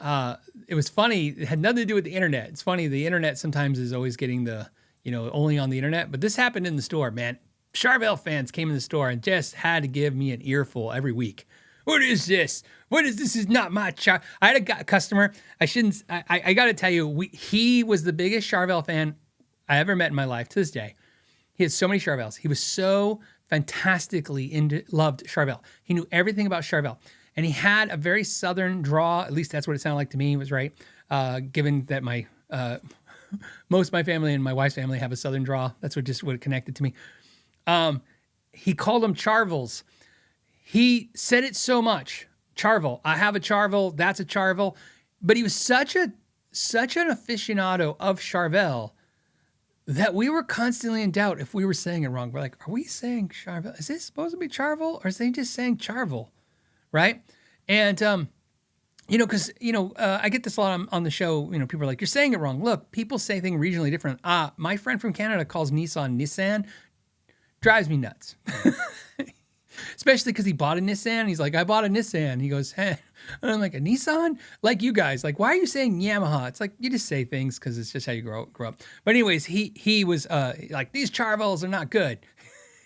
it was funny. It had nothing to do with the internet. It's funny. The internet sometimes is always getting only on the internet. But this happened in the store, man. Charvel fans came in the store and just had to give me an earful every week. What is this? What is this? Is not my Char. I had a customer. I got to tell you, he was the biggest Charvel fan I ever met in my life to this day. He had so many Charvels. He was so fantastically loved Charvel. He knew everything about Charvel. And he had a very southern draw. At least that's what it sounded like to me. He was right. Given that my most of my family and my wife's family have a southern draw. That's what it connected to me. He called them Charvels. He said it so much. Charvel. I have a Charvel. That's a Charvel. But he was such an aficionado of Charvel that we were constantly in doubt if we were saying it wrong. We're like, are we saying Charvel? Is this supposed to be Charvel, or is they just saying Charvel, right? And because I get this a lot on the show. People are like, you're saying it wrong. Look, people say things regionally different. My friend from Canada calls Nissan. Drives me nuts. Especially because he bought a Nissan. He's like, I bought a Nissan. He goes, hey. And I'm like, a Nissan? Like you guys. Like, why are you saying Yamaha? It's like, you just say things because it's just how you grow up. But anyways, he was like, these Charvels are not good.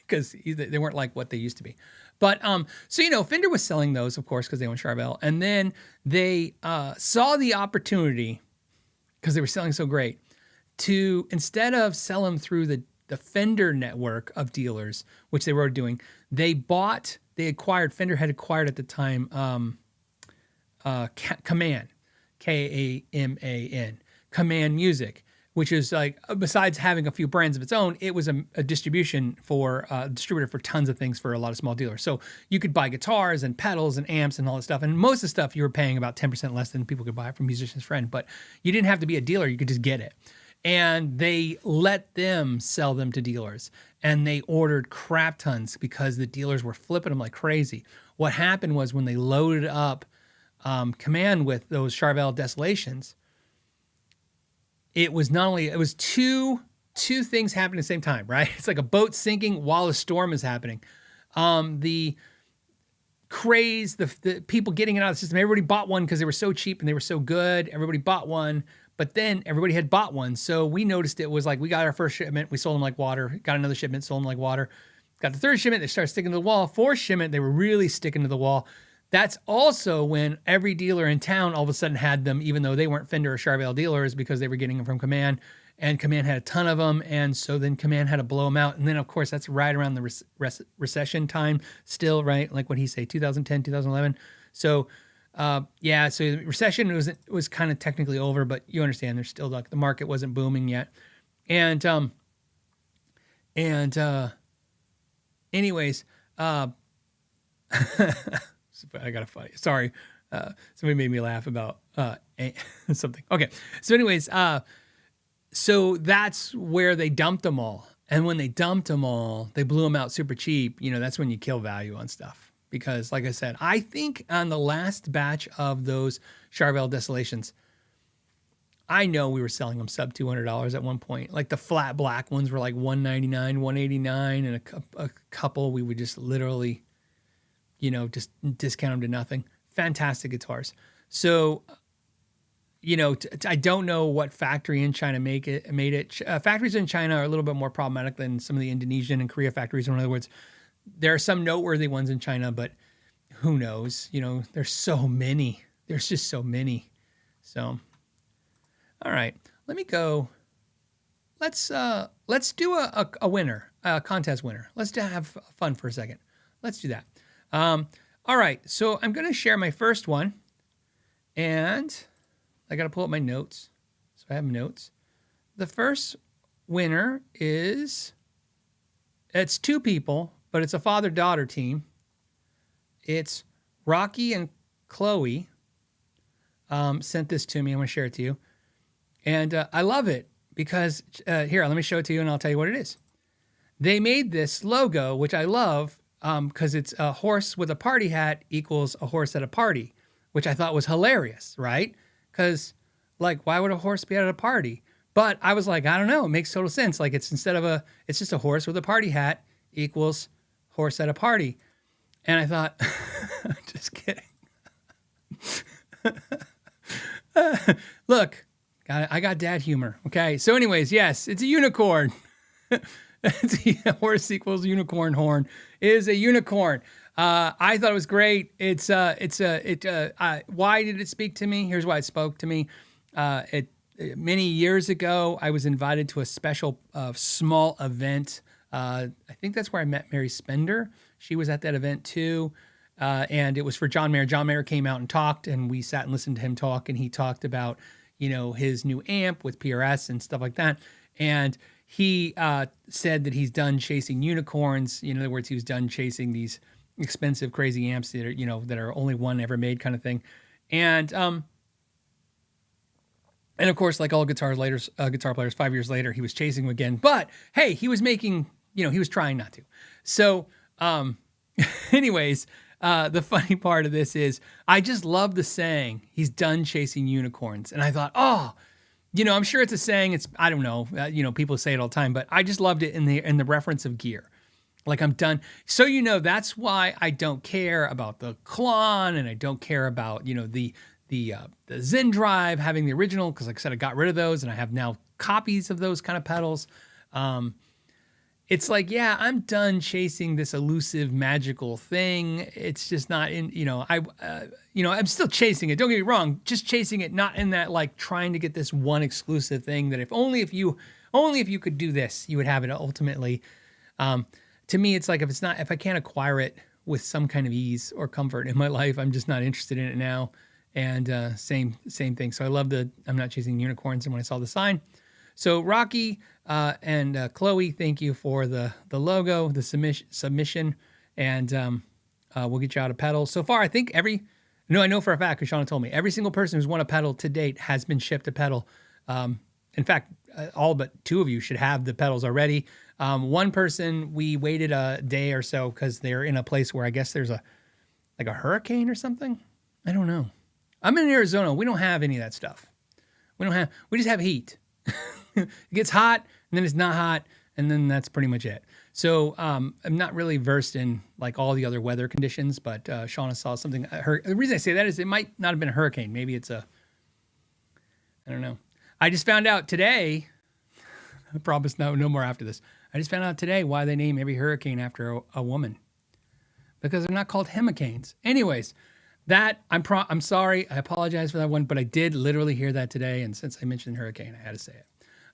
Because they weren't like what they used to be. But, so, Fender was selling those, of course, because they own Charvel. And then they saw the opportunity, because they were selling so great, to, instead of sell them through the Fender network of dealers, which they were doing, Fender had acquired at the time Kaman, Kaman, Kaman Music, which is like, besides having a few brands of its own, it was a distributor for tons of things for a lot of small dealers. So you could buy guitars and pedals and amps and all that stuff. And most of the stuff you were paying about 10% less than people could buy it from Musician's Friend, but you didn't have to be a dealer. You could just get it. And they let them sell them to dealers. And they ordered crap tons because the dealers were flipping them like crazy. What happened was when they loaded up Command with those Charvel Desolations, it was two things happening at the same time, right? It's like a boat sinking while a storm is happening. The craze, the people getting it out of the system, everybody bought one because they were so cheap and they were so good. Everybody bought one. But then everybody had bought one. So we noticed it was like, we got our first shipment, we sold them like water, got another shipment, sold them like water. Got the third shipment, they started sticking to the wall. Fourth shipment, they were really sticking to the wall. That's also when every dealer in town all of a sudden had them, even though they weren't Fender or Charvel dealers, because they were getting them from Command. And Command had a ton of them. And so then Command had to blow them out. And then, of course, that's right around the recession time still, right? Like what he say, 2010, 2011. So so the recession was kind of technically over, but you understand there's still like the market wasn't booming yet. And anyways, I got a funny, sorry. Somebody made me laugh about something. Okay. So anyways, so that's where they dumped them all. And when they dumped them all, they blew them out super cheap. That's when you kill value on stuff. Because, like I said, I think on the last batch of those Charvel Desolations, I know we were selling them sub $200 at one point. Like the flat black ones were like $199, $189, and a couple we would just literally, just discount them to nothing. Fantastic guitars. So, I don't know what factory in China made it. Factories in China are a little bit more problematic than some of the Indonesian and Korea factories. In other words, there are some noteworthy ones in China, but who knows? There's so many. There's just so many. So, all right, let me go. Let's do a winner, a contest winner. Let's have fun for a second. Let's do that. All right, so I'm going to share my first one, and I got to pull up my notes. So I have notes. The first winner it's two people, but it's a father-daughter team. It's Rocky and Chloe sent this to me. I'm going to share it to you. And I love it because, here, let me show it to you and I'll tell you what it is. They made this logo, which I love because it's a horse with a party hat equals a horse at a party, which I thought was hilarious, right? Because, like, why would a horse be at a party? But I was like, I don't know. It makes total sense. Like, it's just a horse with a party hat equals horse at a party. And I thought, just kidding. Look, I got dad humor. Okay. So anyways, yes, it's a unicorn. Horse equals unicorn horn is a unicorn. I thought it was great. Why did it speak to me? Here's why it spoke to me. Many years ago, I was invited to a special small event. I think that's where I met Mary Spender. She was at that event too. And it was for John Mayer. John Mayer came out and talked, and we sat and listened to him talk, and he talked about, his new amp with PRS and stuff like that. And he said that he's done chasing unicorns. In other words, he was done chasing these expensive, crazy amps that are, that are only one ever made kind of thing. And And of course, like all guitar players, 5 years later, he was chasing him again. But hey, he was making, he was trying not to. So, anyways, the funny part of this is I just love the saying, he's done chasing unicorns. And I thought, oh, I'm sure it's a saying. I don't know. People say it all the time, but I just loved it in the reference of gear. Like, I'm done. So, that's why I don't care about the Klon, and I don't care about, the Zen Drive having the original, because like I said, I got rid of those and I have now copies of those kind of pedals. It's like, yeah, I'm done chasing this elusive magical thing. It's just not in, I'm still chasing it. Don't get me wrong, just chasing it, not in that like trying to get this one exclusive thing that if you could do this, you would have it ultimately. To me, it's like if I can't acquire it with some kind of ease or comfort in my life, I'm just not interested in it now. And same thing. So I love I'm not chasing unicorns. And when I saw the sign, so Rocky and Chloe, thank you for the logo, the submission, and we'll get you out a pedal. So far, I think I know for a fact, because Shauna told me, every single person who's won a pedal to date has been shipped a pedal. In fact, all but 2 of you should have the pedals already. One person, we waited a day or so because they're in a place where I guess there's a hurricane or something. I don't know. I'm in Arizona. We don't have any of that stuff. We just have heat. It gets hot and then it's not hot. And then that's pretty much it. So I'm not really versed in like all the other weather conditions, but Shauna saw something. The reason I say that is it might not have been a hurricane. Maybe it's I don't know. I just found out today, I promise no more after this. I just found out today why they name every hurricane after a woman. Because they're not called hemicanes. Anyways, I'm sorry, I apologize for that one, but I did literally hear that today, and since I mentioned hurricane, I had to say it.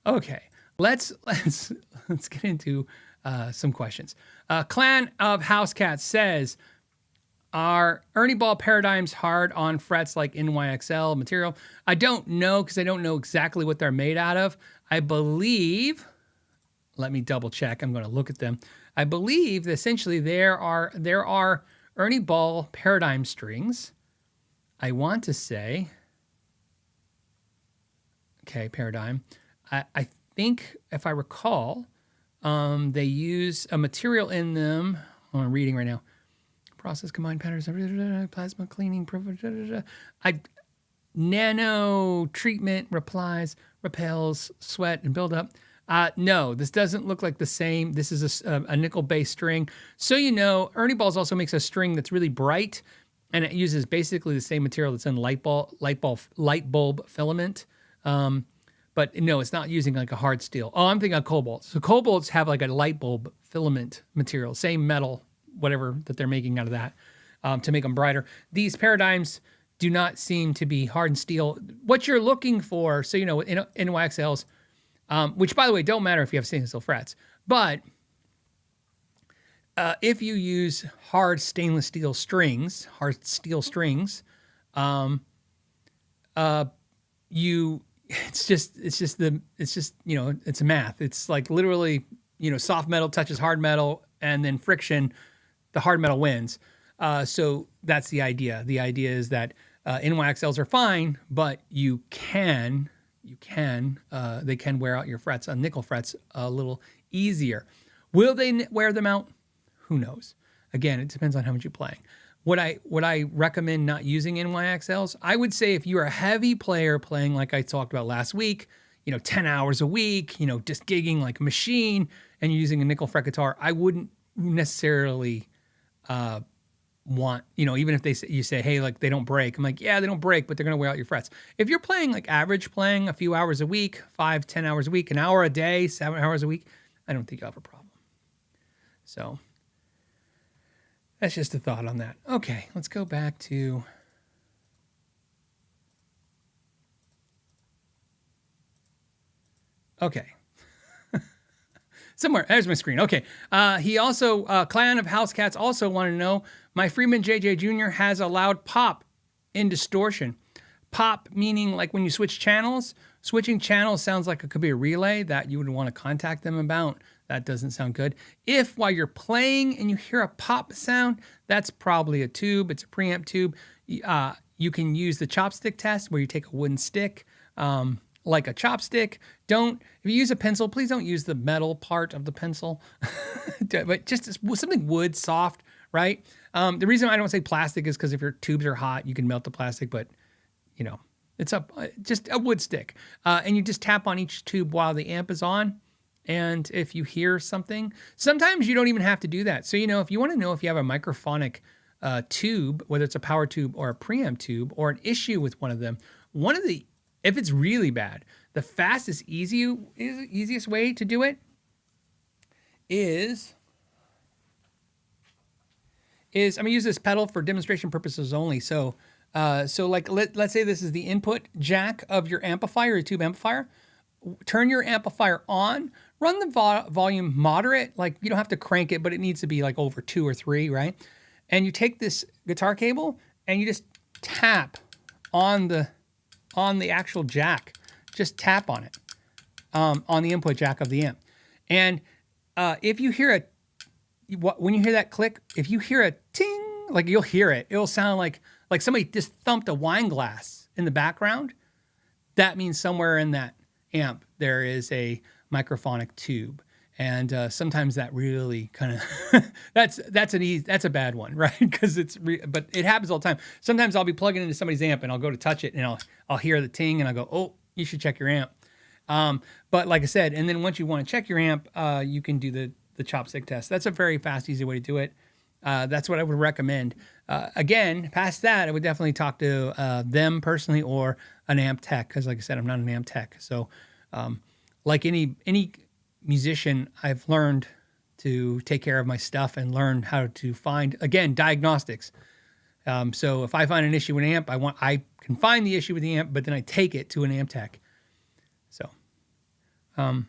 Okay, let's get into some questions. Clan of House Cats says, are Ernie Ball paradigms hard on frets like NYXL material? I don't know, because I don't know exactly what they're made out of. I believe, let me double check, I'm going to look at them. I believe that essentially there are Ernie Ball paradigm strings. I want to say, okay, paradigm. I think if I recall, they use a material in them. I'm reading right now. Process combined patterns, plasma cleaning, nano treatment repels sweat and buildup. No, this doesn't look like the same. This is a nickel-based string. So Ernie Balls also makes a string that's really bright, and it uses basically the same material that's in light bulb filament. But no, it's not using like a hard steel. Oh, I'm thinking of cobalts. So cobalts have like a light bulb filament material, same metal, whatever that they're making out of that, to make them brighter. These paradigms do not seem to be hardened steel. What you're looking for, so in NYXLs, which, by the way, don't matter if you have stainless steel frets. But if you use hard stainless steel strings, it's math. It's like literally, soft metal touches hard metal, and then friction, the hard metal wins. So that's the idea. The idea is that NYXLs are fine, but they can wear out your frets on nickel frets a little easier. Will they wear them out? Who knows? Again, it depends on how much you're playing. Would I recommend not using NYXLs? I would say if you're a heavy player playing like I talked about last week, 10 hours a week, just gigging like a machine, and you're using a nickel fret guitar, I wouldn't necessarily want, even if you say, hey, like they don't break. I'm like, yeah, they don't break, but they're going to wear out your frets. If you're playing like average playing a few hours a week, 5-10 hours a week, an hour a day, 7 hours a week, I don't think you'll have a problem. So that's just a thought on that. Okay, let's go back to... Okay. Somewhere, there's my screen. Okay. He also, Clan of House Cats also wanted to know, my Freeman JJ Jr. has allowed pop in distortion. Pop meaning like when you switch channels. Switching channels sounds like it could be a relay that you would want to contact them about. That doesn't sound good. If while you're playing and you hear a pop sound, that's probably a tube. It's a preamp tube. You can use the chopstick test where you take a wooden stick, like a chopstick. If you use a pencil, please don't use the metal part of the pencil, but just something wood, soft, right? The reason I don't say plastic is because if your tubes are hot, you can melt the plastic, but it's just a wood stick. And you just tap on each tube while the amp is on. And if you hear something, sometimes you don't even have to do that. So, if you want to know if you have a microphonic tube, whether it's a power tube or a preamp tube, or an issue with one of them, if it's really bad, the fastest, easiest way to do it is I'm gonna use this pedal for demonstration purposes only. So like let's say this is the input jack of your amplifier, your tube amplifier. Turn your amplifier on, run the volume moderate, like you don't have to crank it, but it needs to be like over 2 or 3, right? And you take this guitar cable and you just tap on the actual jack. Just tap on it, on the input jack of the amp. And if you hear when you hear that click, if you hear a ting, like you'll hear it, it'll sound like somebody just thumped a wine glass in the background. That means somewhere in that amp there is a microphonic tube. And sometimes that really kind of that's a bad one, right? Because but it happens all the time. Sometimes I'll be plugging into somebody's amp and I'll go to touch it and I'll hear the ting and I'll go, oh, you should check your amp. But like I said, and then once you want to check your amp, you can do the chopstick test. That's a very fast, easy way to do it. That's what I would recommend. Again, past that, I would definitely talk to them personally or an amp tech, because like I said, I'm not an amp tech. So like any musician, I've learned to take care of my stuff and learn how to find, again, diagnostics. So if I find an issue with an amp, I can find the issue with the amp, but then I take it to an amp tech. So, okay.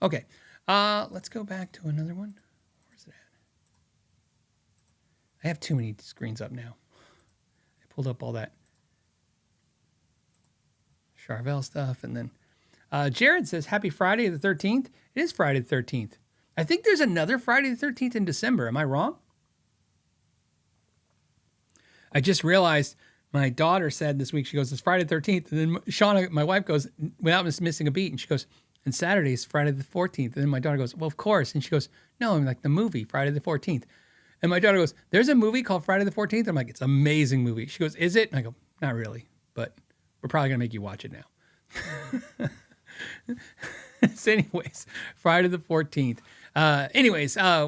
Okay. Let's go back to another one. Where's it at? I have too many screens up now. I pulled up all that Charvel stuff. And then Jared says, happy Friday the 13th. It is Friday the 13th. I think there's another Friday the 13th in December. Am I wrong? I just realized my daughter said this week, she goes, it's Friday the 13th. And then Shauna, my wife, goes, without missing a beat, and she goes, and Saturday is Friday the 14th. And then my daughter goes, well, of course. And she goes, no, I'm like the movie, Friday the 14th. And my daughter goes, there's a movie called Friday the 14th. I'm like, it's an amazing movie. She goes, is it? And I go, not really, but we're probably going to make you watch it now. So anyways, Friday the 14th.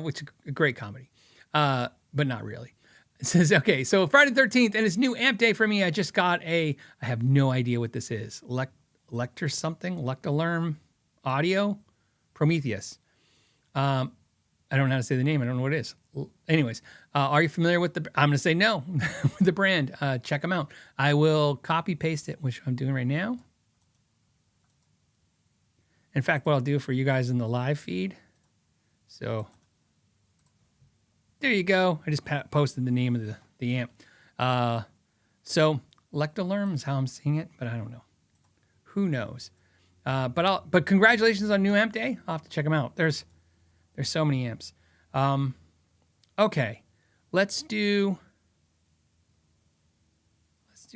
Which is a great comedy, but not really. It says, okay, so Friday the 13th, and it's new amp day for me. I just got I have no idea what this is. Lecter something? Lectalerm Audio? Prometheus. I don't know how to say the name. I don't know what it is. Anyways, are you familiar with I'm going to say no, with the brand. Check them out. I will copy paste it, which I'm doing right now. In fact, what I'll do for you guys in the live feed. So there you go. I just posted the name of the amp. So Lectalerm is how I'm seeing it, but I don't know. Who knows? But congratulations on new amp day. I'll have to check them out. There's so many amps. Okay, let's do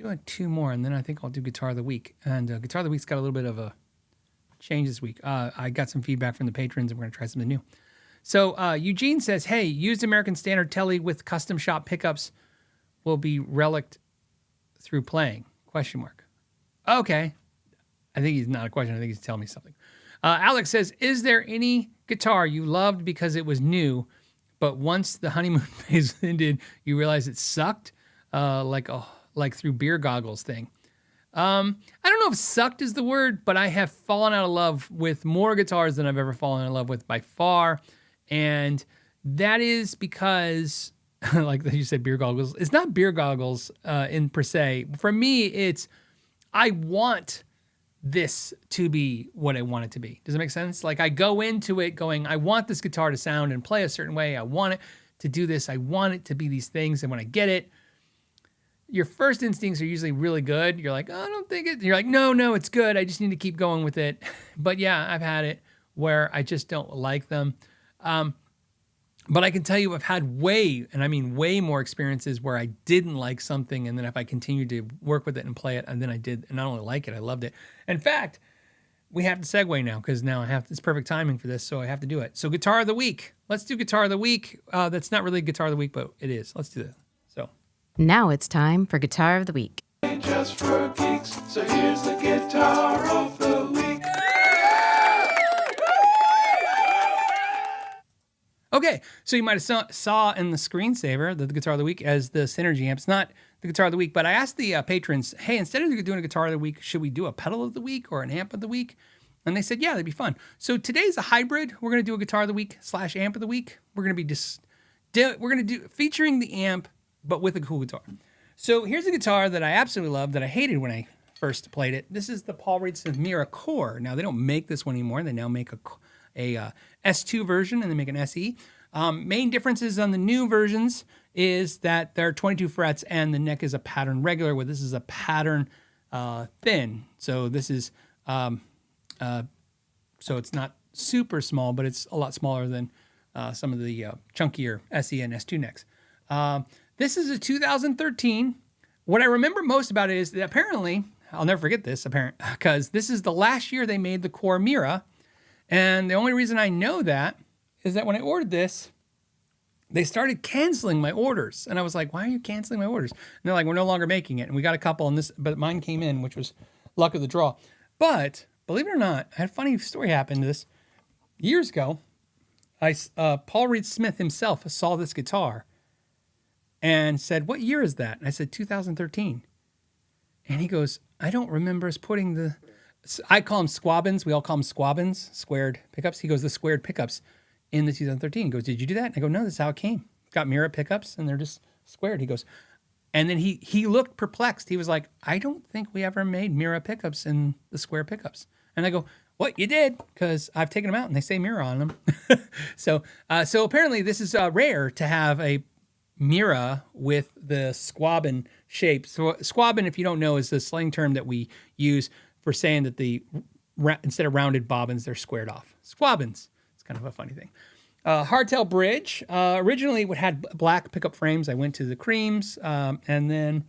like 2 more, and then I think I'll do Guitar of the Week. And Guitar of the Week's got a little bit of a change this week. I got some feedback from the patrons, and we're going to try something new. So Eugene says, hey, used American Standard Tele with custom shop pickups will be relicked through playing? ? Okay. I think he's not a question. I think he's telling me something. Alex says, is there any guitar you loved because it was new, but once the honeymoon phase ended, you realized it sucked? Like through beer goggles thing. I don't know if sucked is the word, but I have fallen out of love with more guitars than I've ever fallen in love with by far. And that is because, like you said, beer goggles. It's not beer goggles in per se. For me, it's I want this to be what I want it to be. Does it make sense? Like I go into it going, I want this guitar to sound and play a certain way. I want it to do this. I want it to be these things. And when I get it, your first instincts are usually really good. You're like, oh, I don't think it. You're like, no, it's good. I just need to keep going with it. But yeah, I've had it where I just don't like them. But I can tell you I've had way more experiences where I didn't like something, and then if I continued to work with it and play it, and then I did, and not only like it, I loved it. In fact, we have to segue now because now it's perfect timing for this, so I have to do it. So Guitar of the Week. Let's do Guitar of the Week. That's not really Guitar of the Week, but it is. Let's do that. So Now it's time for Guitar of the Week. Ain't just for geeks, so here's the Guitar of the Week. Okay, so you might have saw in the screensaver the Guitar of the Week as the Synergy amp. It's not the Guitar of the Week, but I asked the patrons, hey, instead of doing a Guitar of the Week, should we do a pedal of the week or an amp of the week? And they said, yeah, that'd be fun. So today's a hybrid. We're going to do a Guitar of the Week / amp of the week. We're going to be featuring the amp, but with a cool guitar. So here's a guitar that I absolutely love that I hated when I first played it. This is the Paul Reed Smith Mira Core. Now, they don't make this one anymore. They now make a S2 version, and they make an SE. Main differences on the new versions is that they're 22 frets and the neck is a pattern regular, where this is a pattern thin. So this is so it's not super small, but it's a lot smaller than some of the chunkier SE and S2 necks. This is a 2013. What I remember most about it is that apparently, I'll never forget this, because this is the last year they made the Core Mira. And the only reason I know that is that when I ordered this, they started canceling my orders. And I was like, why are you canceling my orders? And they're like, we're no longer making it. And we got a couple on this, but mine came in, which was luck of the draw. But believe it or not, I had a funny story happen to this. Years ago, Paul Reed Smith himself saw this guitar and said, what year is that? And I said, 2013. And he goes, I don't remember us putting I call them squabbins. We all call them squabbins, squared pickups. He goes, the squared pickups in the 2013. He goes, did you do that? And I go, no, that's how it came. It's got Mira pickups and they're just squared. He goes, and then he looked perplexed. He was like, I don't think we ever made Mira pickups in the square pickups. And I go, what, you did? Because I've taken them out and they say Mira on them. So apparently this is rare to have a Mira with the squabbin shape. So squabbin, if you don't know, is the slang term that we use for saying that instead of rounded bobbins, they're squared off. Squabbins. It's kind of a funny thing. Hardtail bridge. Originally it had black pickup frames. I went to the creams. And then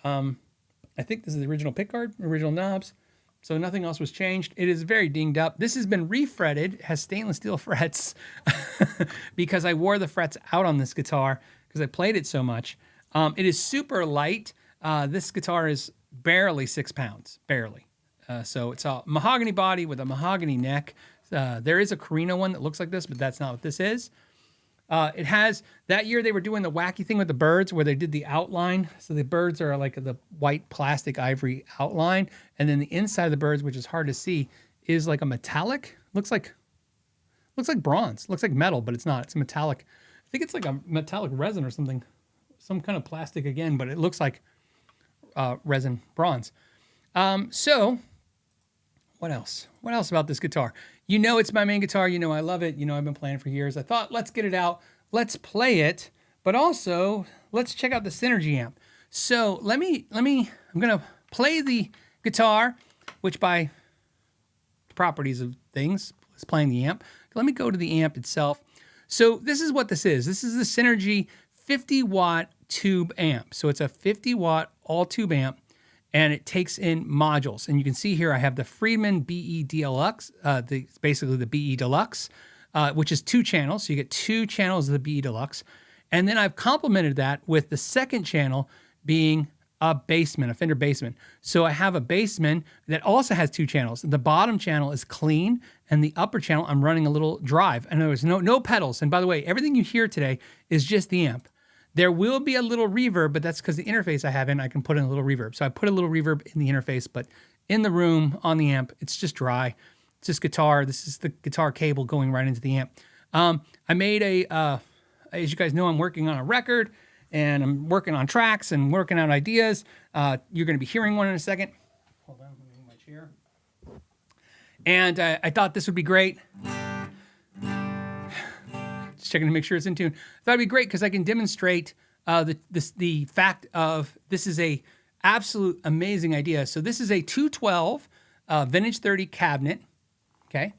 I think this is the original pickguard, original knobs. So nothing else was changed. It is very dinged up. This has been refretted. It has stainless steel frets because I wore the frets out on this guitar because I played it so much. It is super light. This guitar is barely 6 pounds, barely. So it's a mahogany body with a mahogany neck. There is a Carino one that looks like this, but that's not what this is. It has, that year they were doing the wacky thing with the birds where they did the outline. So the birds are like the white plastic ivory outline. And then the inside of the birds, which is hard to see, is like a metallic. Looks like bronze. Looks like metal, but it's not. It's metallic. I think it's like a metallic resin or something. Some kind of plastic again, but it looks like resin bronze. So what else? What else about this guitar? You know it's my main guitar. You know I love it. You know I've been playing it for years. I thought, let's get it out. Let's play it. But also, let's check out the Synergy amp. So I'm going to play the guitar, which by properties of things is playing the amp. Let me go to the amp itself. So this is what this is. This is the Synergy 50-watt tube amp. So it's a 50-watt all-tube amp. And it takes in modules. And you can see here I have the Friedman BE Deluxe, basically the BE Deluxe, which is 2 channels. So you get 2 channels of the BE Deluxe. And then I've complemented that with the second channel being a Bassman, a Fender Bassman. So I have a Bassman that also has 2 channels. The bottom channel is clean, and the upper channel I'm running a little drive. And there's no pedals. And by the way, everything you hear today is just the amp. There will be a little reverb, but that's because the interface I have in, I can put in a little reverb. So I put a little reverb in the interface, but in the room, on the amp, it's just dry. It's just guitar. This is the guitar cable going right into the amp. I made as you guys know, I'm working on a record, and I'm working on tracks and working out ideas. You're going to be hearing one in a second. Hold on, let me move my chair. And I thought this would be great. Just checking to make sure it's in tune. Thought it'd be great because I can demonstrate the fact of this is a absolute amazing idea. So this is a 212 vintage 30 cabinet, okay,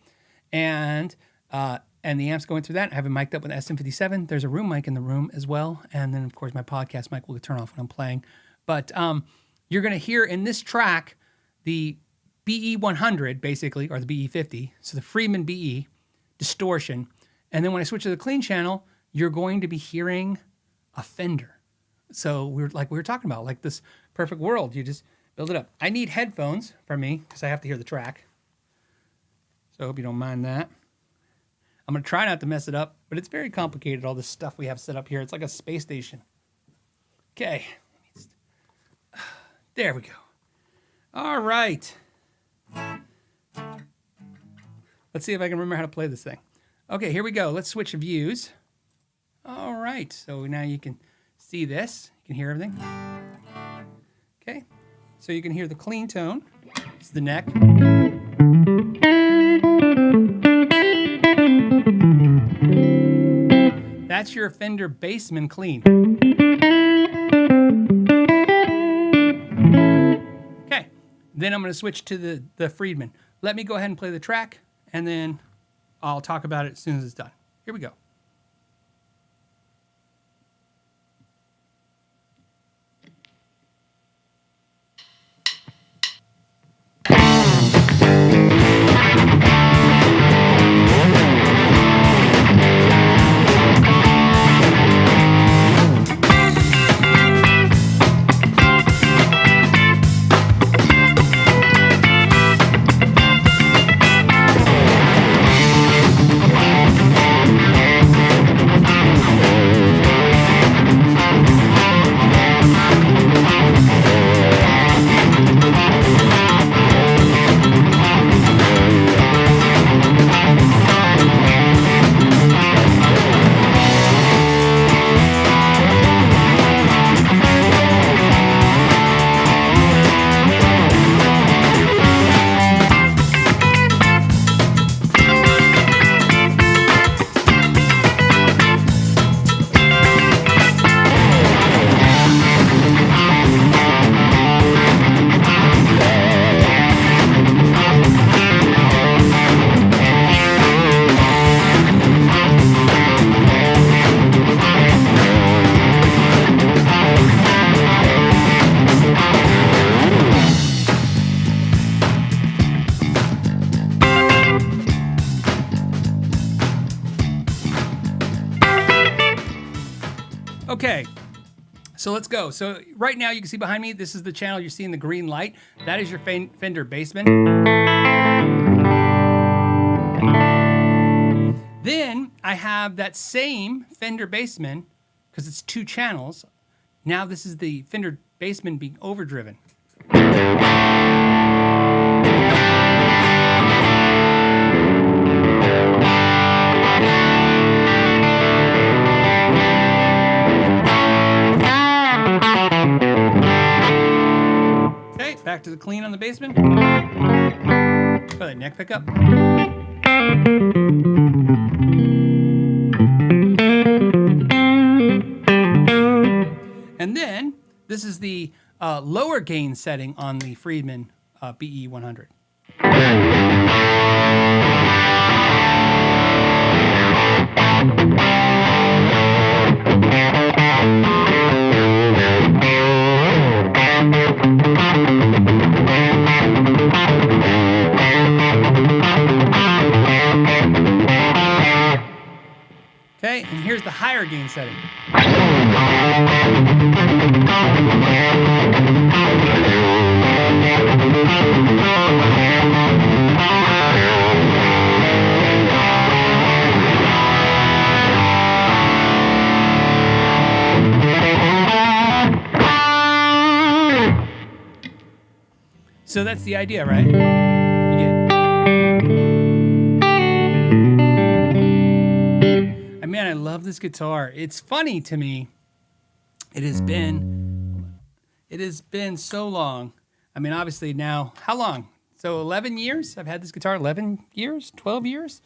and and the amp's going through that. I have it mic'd up with SM57. There's a room mic in the room as well. And then, of course, my podcast mic will turn off when I'm playing. But you're going to hear in this track the BE100, basically, or the BE50. So the Friedman BE, distortion. And then when I switch to the clean channel, you're going to be hearing a Fender. So we were talking about, like this perfect world. You just build it up. I need headphones for me because I have to hear the track. So I hope you don't mind that. I'm going to try not to mess it up, but it's very complicated, all this stuff we have set up here. It's like a space station. Okay. There we go. All right. Let's see if I can remember how to play this thing. Okay, here we go. Let's switch views. All right. So now you can see this. You can hear everything. Okay. So you can hear the clean tone. It's the neck. That's your Fender Bassman clean. Okay. Then I'm going to switch to the Friedman. Let me go ahead and play the track, and then I'll talk about it as soon as it's done. Here we go. Okay, so let's go. So right now you can see behind me, this is the channel you're seeing the green light. That is your Fender Bassman. Then I have that same Fender Bassman, because it's two channels. Now this is the Fender Bassman being overdriven. Back to the clean on the Bassman. Oh, that neck pickup. And then this is the lower gain setting on the Friedman BE100. Okay, and here's the higher gain setting. So that's the idea, right? Man, I love this guitar. It's funny to me. It has been so long. I mean, obviously now, how long? So 11 years? I've had this guitar 11 years? 12 years?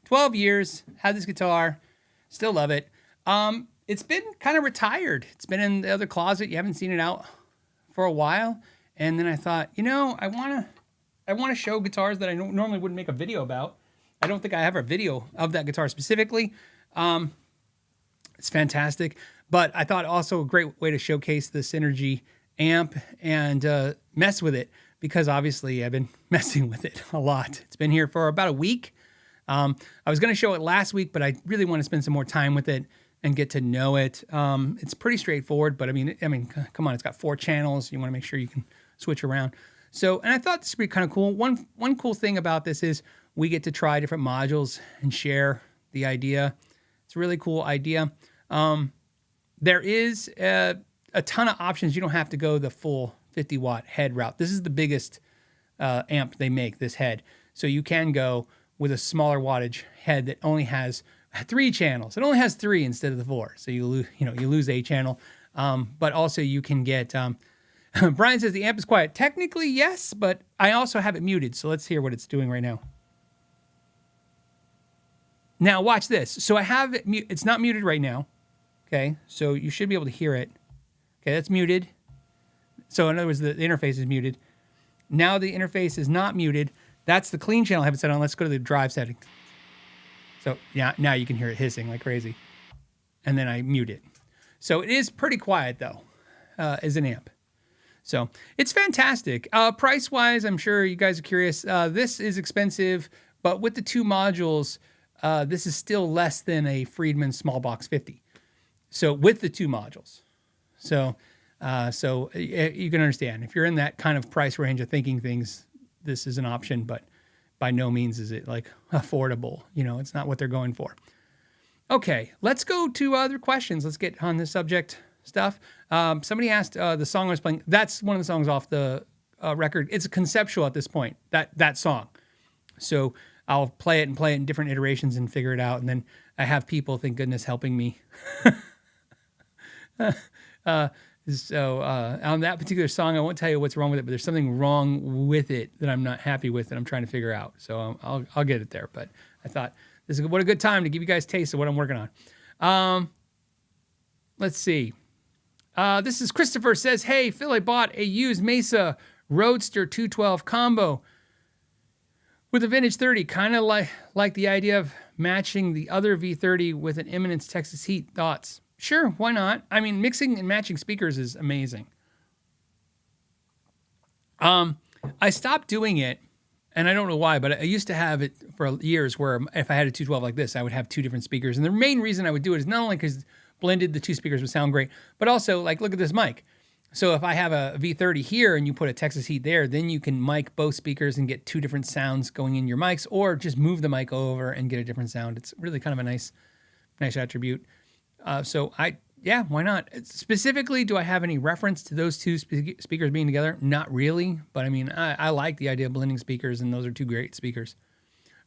12 years, had this guitar, still love it. It's been kind of retired. It's been in the other closet. You haven't seen it out for a while. And then I thought, I want to show guitars that I normally wouldn't make a video about. I don't think I have a video of that guitar specifically. It's fantastic, but I thought also a great way to showcase the Synergy amp and mess with it, because obviously I've been messing with it a lot. It's been here for about a week. I was going to show it last week, but I really want to spend some more time with it and get to know it. It's pretty straightforward, but I mean, come on, it's got 4 channels. You want to make sure you can switch around. So, and I thought this would be kind of cool. One cool thing about this is we get to try different modules and share the idea. It's a really cool idea. There is a ton of options. You don't have to go the full 50 watt head route. This is the biggest amp they make, this head. So you can go with a smaller wattage head that only has 3 channels. It only has 3 instead of the 4. So you lose a channel. But also you can get, Brian says the amp is quiet. Technically, yes, but I also have it muted. So let's hear what it's doing right now. Now watch this. So I have it, it's not muted right now. Okay. So you should be able to hear it. Okay. That's muted. So in other words, the interface is muted. Now the interface is not muted. That's the clean channel I have it set on. Let's go to the drive settings. So yeah, now you can hear it hissing like crazy. And then I mute it. So it is pretty quiet though, as an amp. So it's fantastic. Price-wise, I'm sure you guys are curious. This is expensive, but with the 2 modules, this is still less than a Friedman Small Box 50. So with the 2 modules. So you can understand if you're in that kind of price range of thinking things, this is an option, but by no means is it like affordable. It's not what they're going for. Okay, let's go to other questions. Let's get on this subject stuff. Somebody asked the song I was playing. That's one of the songs off the record. It's conceptual at this point, that song. So I'll play it in different iterations and figure it out. And then I have people, thank goodness, helping me. So on that particular song, I won't tell you what's wrong with it, but there's something wrong with it that I'm not happy with that I'm trying to figure out. So I'll get it there. But I thought what a good time to give you guys a taste of what I'm working on. Let's see. This is Christopher says, hey, Phil, I bought a used Mesa Roadster 212 combo with a vintage 30. Kind of like the idea of matching the other V30 with an Eminence Texas Heat. Thoughts? Sure, why not? I mean, mixing and matching speakers is amazing. I stopped doing it, and I don't know why, but I used to have it for years where if I had a 212 like this, I would have 2 different speakers. And the main reason I would do it is not only because blended, the 2 speakers would sound great, but also, like, look at this mic. So if I have a V30 here and you put a Texas Heat there, then you can mic both speakers and get 2 different sounds going in your mics, or just move the mic over and get a different sound. It's really kind of a nice attribute. Yeah, why not? Specifically, do I have any reference to those 2 speakers being together? Not really, but I mean, I like the idea of blending speakers, and those are 2 great speakers.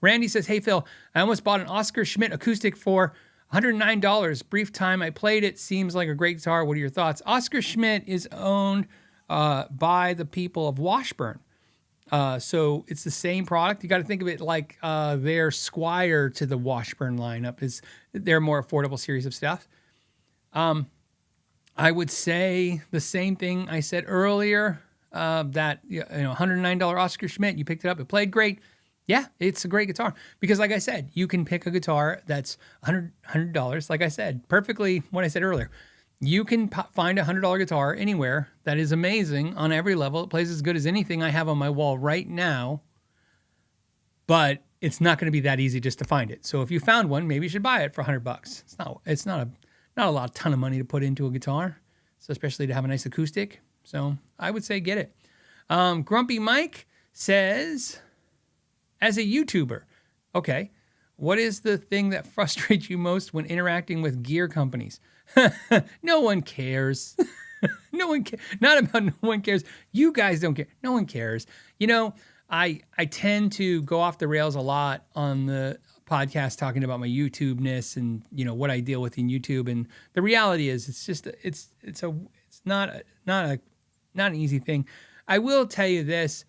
Randy says, hey, Phil, I almost bought an Oscar Schmidt acoustic for $109. Brief time I played it. Seems like a great guitar. What are your thoughts? Oscar Schmidt is owned by the people of Washburn. So it's the same product. You got to think of it like their Squire to the Washburn lineup. Is their more affordable series of stuff. I would say the same thing I said earlier, that $109 Oscar Schmidt, you picked it up, it played great. Yeah, it's a great guitar because, like I said, you can pick a guitar that's $100. Like I said, perfectly what I said earlier. You can find a $100 guitar anywhere that is amazing on every level. It plays as good as anything I have on my wall right now, but it's not going to be that easy just to find it. So if you found one, maybe you should buy it for $100. It's not a ton of money to put into a guitar, so especially to have a nice acoustic. So I would say get it. Grumpy Mike says, as a YouTuber, okay, what is the thing that frustrates you most when interacting with gear companies? No one cares. No one cares. Not about no one cares. You guys don't care. No one cares. I tend to go off the rails a lot on the podcast talking about my YouTube-ness and what I deal with in YouTube. And the reality is, it's not an easy thing. I will tell you this.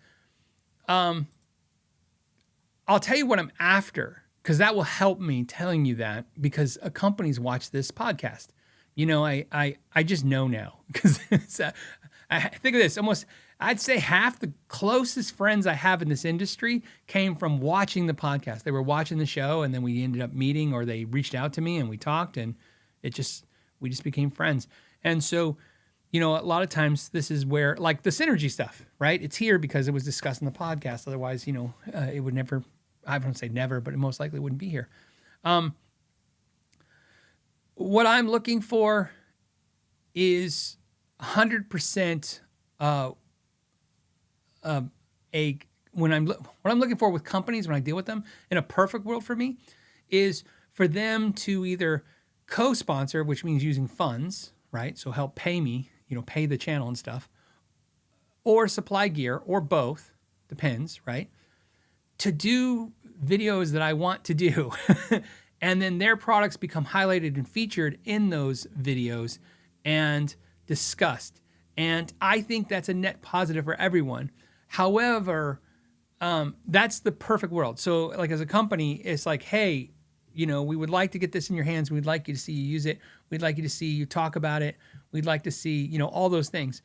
I'll tell you what I'm after, because that will help me telling you that, because companies watch this podcast. I just know now, because think of this, almost, I'd say half the closest friends I have in this industry came from watching the podcast. They were watching the show, and then we ended up meeting, or they reached out to me and we talked, and we just became friends. And so, a lot of times this is where, like the synergy stuff, right? It's here because it was discussed in the podcast. Otherwise, it would never, I wouldn't say never, but it most likely wouldn't be here. What I'm looking for is 100% what I'm looking for with companies when I deal with them in a perfect world for me is for them to either co-sponsor, which means using funds, right? So help pay me, pay the channel and stuff, or supply gear, or both, depends, right? To do videos that I want to do. And then their products become highlighted and featured in those videos and discussed. And I think that's a net positive for everyone. However, that's the perfect world. So like as a company, it's like, hey, we would like to get this in your hands. We'd like you to see you use it. We'd like you to see you talk about it. We'd like to see, all those things.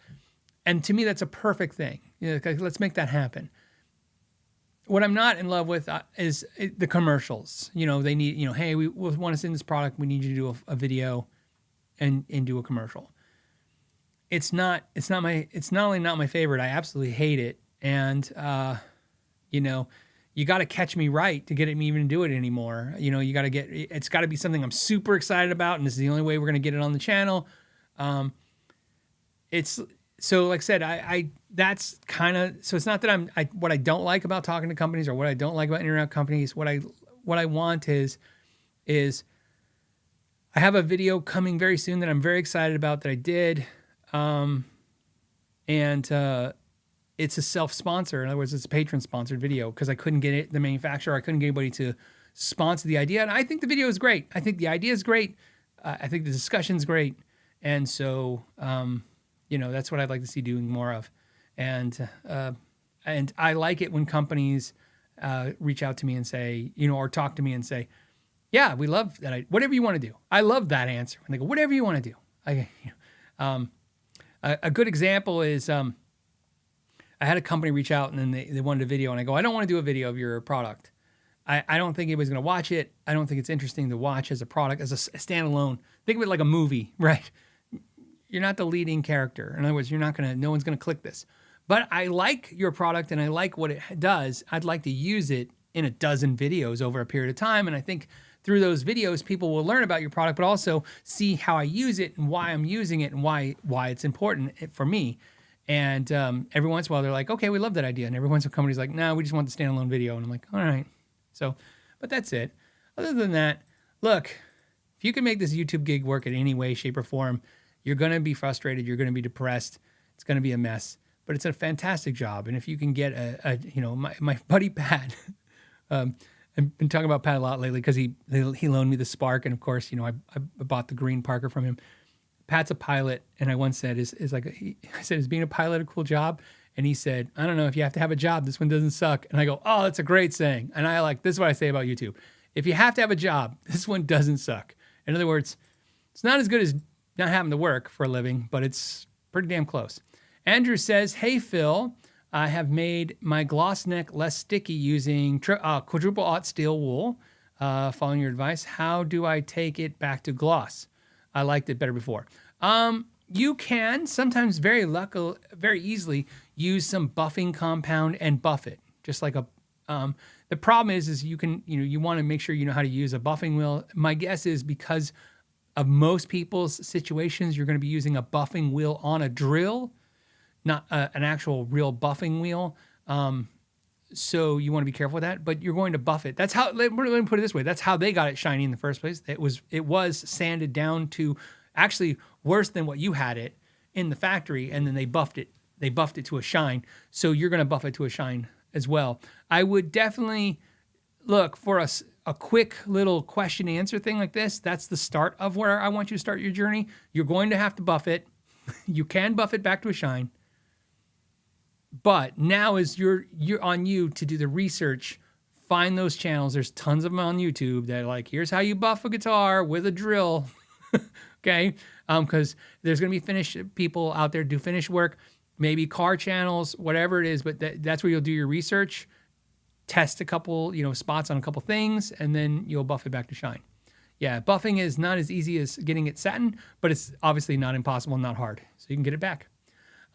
And to me, that's a perfect thing. Let's make that happen. What I'm not in love with is the commercials. They need, hey, we want to send this product. We need you to do a video and do a commercial. It's not only not my favorite, I absolutely hate it. And, you got to catch me right to get me even to do it anymore. It's got to be something I'm super excited about. And this is the only way we're going to get it on the channel. So like I said, that's kind of, so it's not that what I don't like about talking to companies or what I don't like about internet companies. What I want is I have a video coming very soon that I'm very excited about that I did. It's a self-sponsor. In other words, it's a patron-sponsored video because I couldn't get the manufacturer. I couldn't get anybody to sponsor the idea. And I think the video is great. I think the idea is great. I think the discussion's great. And so, that's what I'd like to see doing more of. And I like it when companies reach out to me and say, or talk to me and say, yeah, we love that. Whatever you want to do. I love that answer. When they go, whatever you want to do. A good example is I had a company reach out and then they wanted a video, and I go, I don't want to do a video of your product. I don't think anybody's going to watch it. I don't think it's interesting to watch as a product, as a standalone. Think of it like a movie, right? You're not the leading character. In other words, no one's going to click this. But I like your product and I like what it does. I'd like to use it in a dozen videos over a period of time. And I think through those videos, people will learn about your product, but also see how I use it and why I'm using it and why it's important for me. And every once in a while, they're like, okay, we love that idea. And every once in a while, company's like, no, we just want the standalone video. And I'm like, all right. So, but that's it. Other than that, look, if you can make this YouTube gig work in any way, shape, or form, you're going to be frustrated. You're going to be depressed. It's going to be a mess. But it's a fantastic job. And if you can get my buddy Pat, I've been talking about Pat a lot lately because he loaned me the Spark. And of course, I bought the green Parker from him. Pat's a pilot, and I once said, I said, is being a pilot a cool job? And he said, I don't know, if you have to have a job, this one doesn't suck. And I go, oh, that's a great saying. And this is what I say about YouTube. If you have to have a job, this one doesn't suck. In other words, it's not as good as not having to work for a living, but it's pretty damn close. Andrew says, hey, Phil, I have made my gloss neck less sticky using quadruple aught steel wool. Following your advice, how do I take it back to gloss? I liked it better before. You can sometimes very easily use some buffing compound and buff it. Just like the problem is you can, you want to make sure you know how to use a buffing wheel. My guess is because of most people's situations, you're going to be using a buffing wheel on a drill, not an actual real buffing wheel. So you want to be careful with that, but you're going to buff it. That's how, let me put it this way. That's how they got it shiny in the first place. It was sanded down to actually worse than what you had it in the factory. And then they buffed it to a shine. So you're going to buff it to a shine as well. I would definitely look for a quick little question answer thing like this. That's the start of where I want you to start your journey. You're going to have to buff it. You can buff it back to a shine. But now is you're on you to do the research, find those channels. There's tons of them on YouTube that are like, here's how you buff a guitar with a drill. Okay. Because there's going to be finished people out there do finished work. maybe car channels, whatever it is, but that's where you'll do your research, test a couple, spots on a couple things, and then you'll buff it back to shine. Yeah, buffing is not as easy as getting it satin, but it's obviously not impossible and not hard. So you can get it back.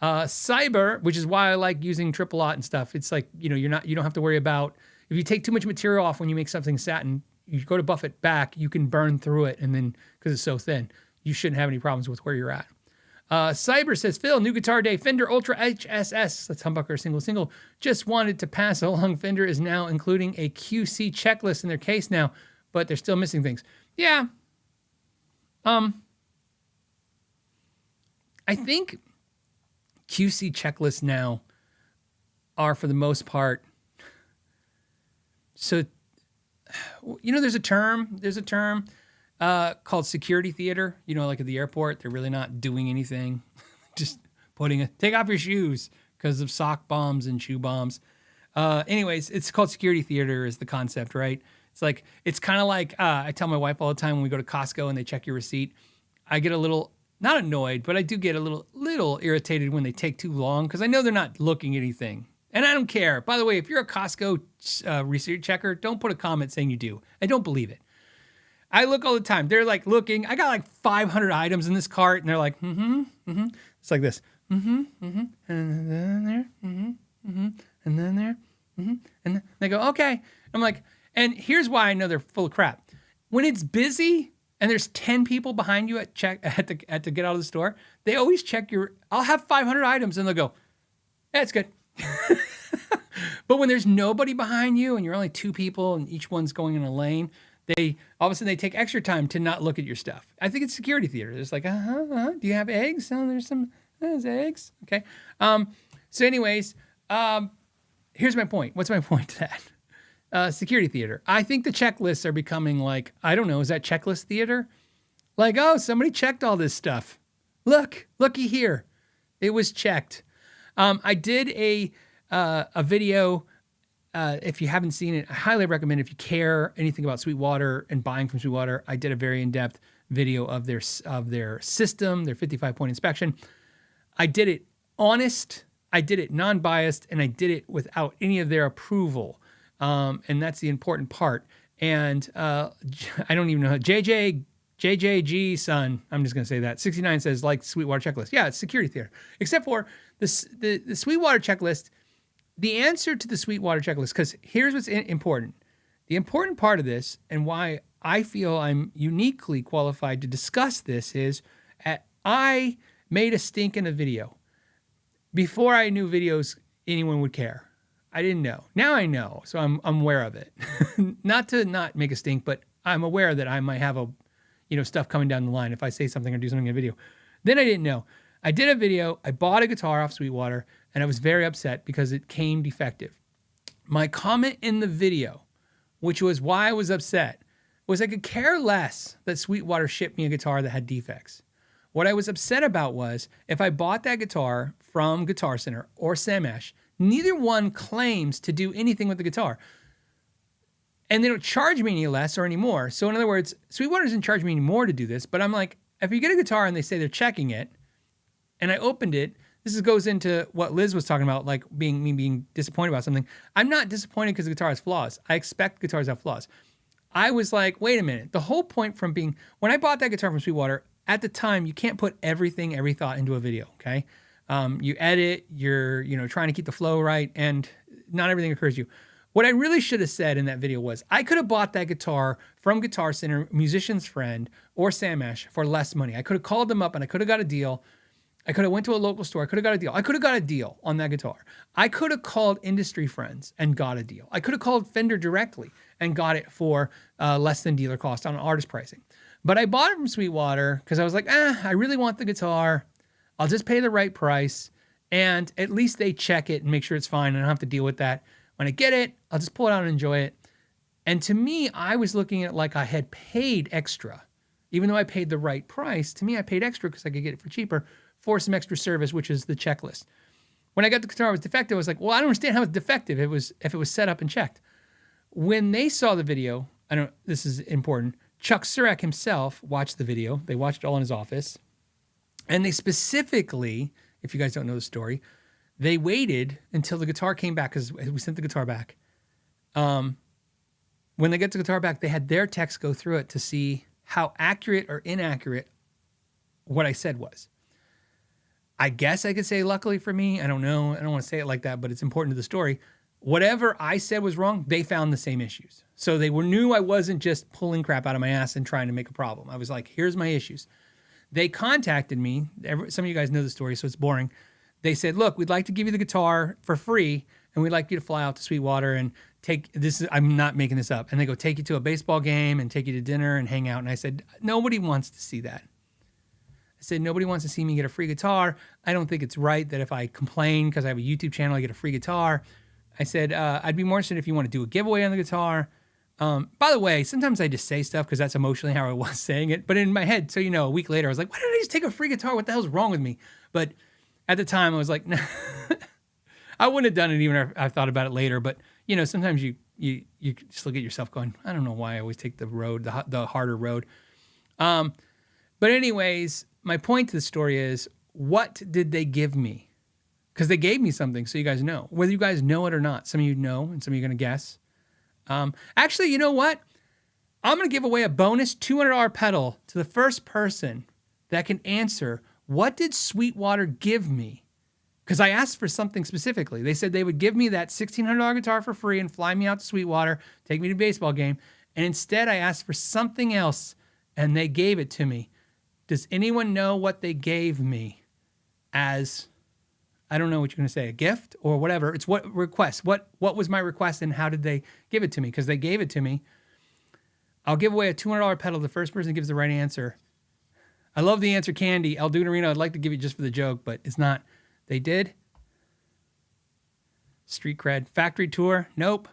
Cyber, which is why I like using triple lot and stuff. It's like, you don't have to worry about, if you take too much material off when you make something satin, you go to buff it back, you can burn through it. And then, because it's so thin, you shouldn't have any problems with where you're at. Cyber says, Phil, new guitar day, Fender Ultra HSS. That's humbucker single. Just wanted to pass along. Fender is now including a QC checklist in their case now, but they're still missing things. Yeah. I think QC checklists now are, for the most part, so, there's a term called security theater, like at the airport. They're really not doing anything, just take off your shoes because of sock bombs and shoe bombs. Anyways, it's called security theater is the concept, right? It's kind of like, I tell my wife all the time when we go to Costco and they check your receipt, I get a little, not annoyed, but I do get a little irritated when they take too long because I know they're not looking at anything. And I don't care. By the way, if you're a Costco receipt checker, don't put a comment saying you do. I don't believe it. I look all the time. They're like looking. I got like 500 items in this cart, and they're like, It's like this, and then there, and then there, and then they go, okay. I'm like, and here's why I know they're full of crap. When it's busy and there's 10 people behind you at get out of the store, they always check I'll have 500 items, and they'll go, yeah, it's good. But when there's nobody behind you and you're only 2 people and each one's going in a lane, all of a sudden they take extra time to not look at your stuff. I think it's security theater. It's like, do you have eggs? Oh, there's eggs. Okay. So anyways, here's my point. What's my point to that? Security theater. I think the checklists are becoming like, I don't know, is that checklist theater? Like, oh, somebody checked all this stuff. Looky here. It was checked. I did a video. If you haven't seen it, I highly recommend. If you care anything about Sweetwater and buying from Sweetwater, I did a very in-depth video of their system, their 55-point inspection. I did it honest, I did it non-biased, and I did it without any of their approval. And that's the important part. And I don't even know JJG son, I'm just going to say that. 69 says, like Sweetwater checklist. Yeah, it's security theater. Except for the Sweetwater checklist, the answer to the Sweetwater checklist, because here's what's important. The important part of this, and why I feel I'm uniquely qualified to discuss this, is I made a stink in a video. Before I knew videos, anyone would care. I didn't know. Now I know, so I'm aware of it. Not to not make a stink, but I'm aware that I might have stuff coming down the line if I say something or do something in a video. Then I didn't know. I did a video. I bought a guitar off Sweetwater, and I was very upset because it came defective. My comment in the video, which was why I was upset, was I could care less that Sweetwater shipped me a guitar that had defects. What I was upset about was if I bought that guitar from Guitar Center or Samash, neither one claims to do anything with the guitar. And they don't charge me any less or any more. So in other words, Sweetwater doesn't charge me any more to do this, but I'm like, if you get a guitar and they say they're checking it, and I opened it, goes into what Liz was talking about, like being disappointed about something. I'm not disappointed because the guitar has flaws. I expect guitars to have flaws. I was like, wait a minute. The whole point when I bought that guitar from Sweetwater, at the time, you can't put every thought into a video, okay? You edit, you're trying to keep the flow right, and not everything occurs to you. What I really should have said in that video was, I could have bought that guitar from Guitar Center, Musician's Friend, or Samash for less money. I could have called them up and I could have got a deal. I could have went to a local store. I could have got a deal. I could have got a deal on that guitar. I could have called Industry Friends and got a deal. I could have called Fender directly and got it for less than dealer cost on artist pricing. But I bought it from Sweetwater because I was like, I really want the guitar. I'll just pay the right price. And at least they check it and make sure it's fine. And I don't have to deal with that. When I get it, I'll just pull it out and enjoy it. And to me, I was looking at it like I had paid extra. Even though I paid the right price, to me, I paid extra because I could get it for cheaper for some extra service, which is the checklist. When I got the guitar, it was defective. I was like, well, I don't understand how it's defective if it was set up and checked. When they saw the video, this is important, Chuck Surek himself watched the video. They watched it all in his office. And they specifically if you guys don't know the story. They waited until the guitar came back because we sent the guitar back. When they get the guitar back, they had their techs go through it to see how accurate or inaccurate what I said was. I guess I could say luckily for me, I don't know. I don't want to say it like that, but it's important to the story. Whatever I said was wrong, they found the same issues. So they knew I wasn't just pulling crap out of my ass and trying to make a problem. I was like, here's my issues. They contacted me. Some of you guys know the story, so it's boring. They said, look, we'd like to give you the guitar for free, and we'd like you to fly out to Sweetwater and take this. I'm not making this up. And they go, take you to a baseball game and take you to dinner and hang out. And I said, nobody wants to see that. I said, nobody wants to see me get a free guitar. I don't think it's right that if I complain because I have a YouTube channel, I get a free guitar. I said, I'd be more interested if you want to do a giveaway on the guitar. By the way, sometimes I just say stuff because that's emotionally how I was saying it. But in my head, so you know, a week later, I was like, why did I just take a free guitar? What the hell's wrong with me? But at the time, I was like, nah. I wouldn't have done it even if I thought about it later. But, you know, sometimes you just look at yourself going, I don't know why I always take the road, the harder road. But anyways, my point to the story is, what did they give me? Because they gave me something, so you guys know. Whether you guys know it or not. Some of you know, and some of you are going to guess. Actually, you know what? I'm going to give away a bonus $200 pedal to the first person that can answer, what did Sweetwater give me? Because I asked for something specifically. They said they would give me that $1,600 guitar for free and fly me out to Sweetwater, take me to a baseball game. And instead, I asked for something else, and they gave it to me. Does anyone know what they gave me as, I don't know what you're going to say, a gift or whatever? It's what request. What was my request, and how did they give it to me? Because they gave it to me. I'll give away a $200 pedal to the first person who gives the right answer. I love the answer, Candy. El Dunarino, I'd like to give you just for the joke, but it's not. They did. Street cred. Factory tour. Nope.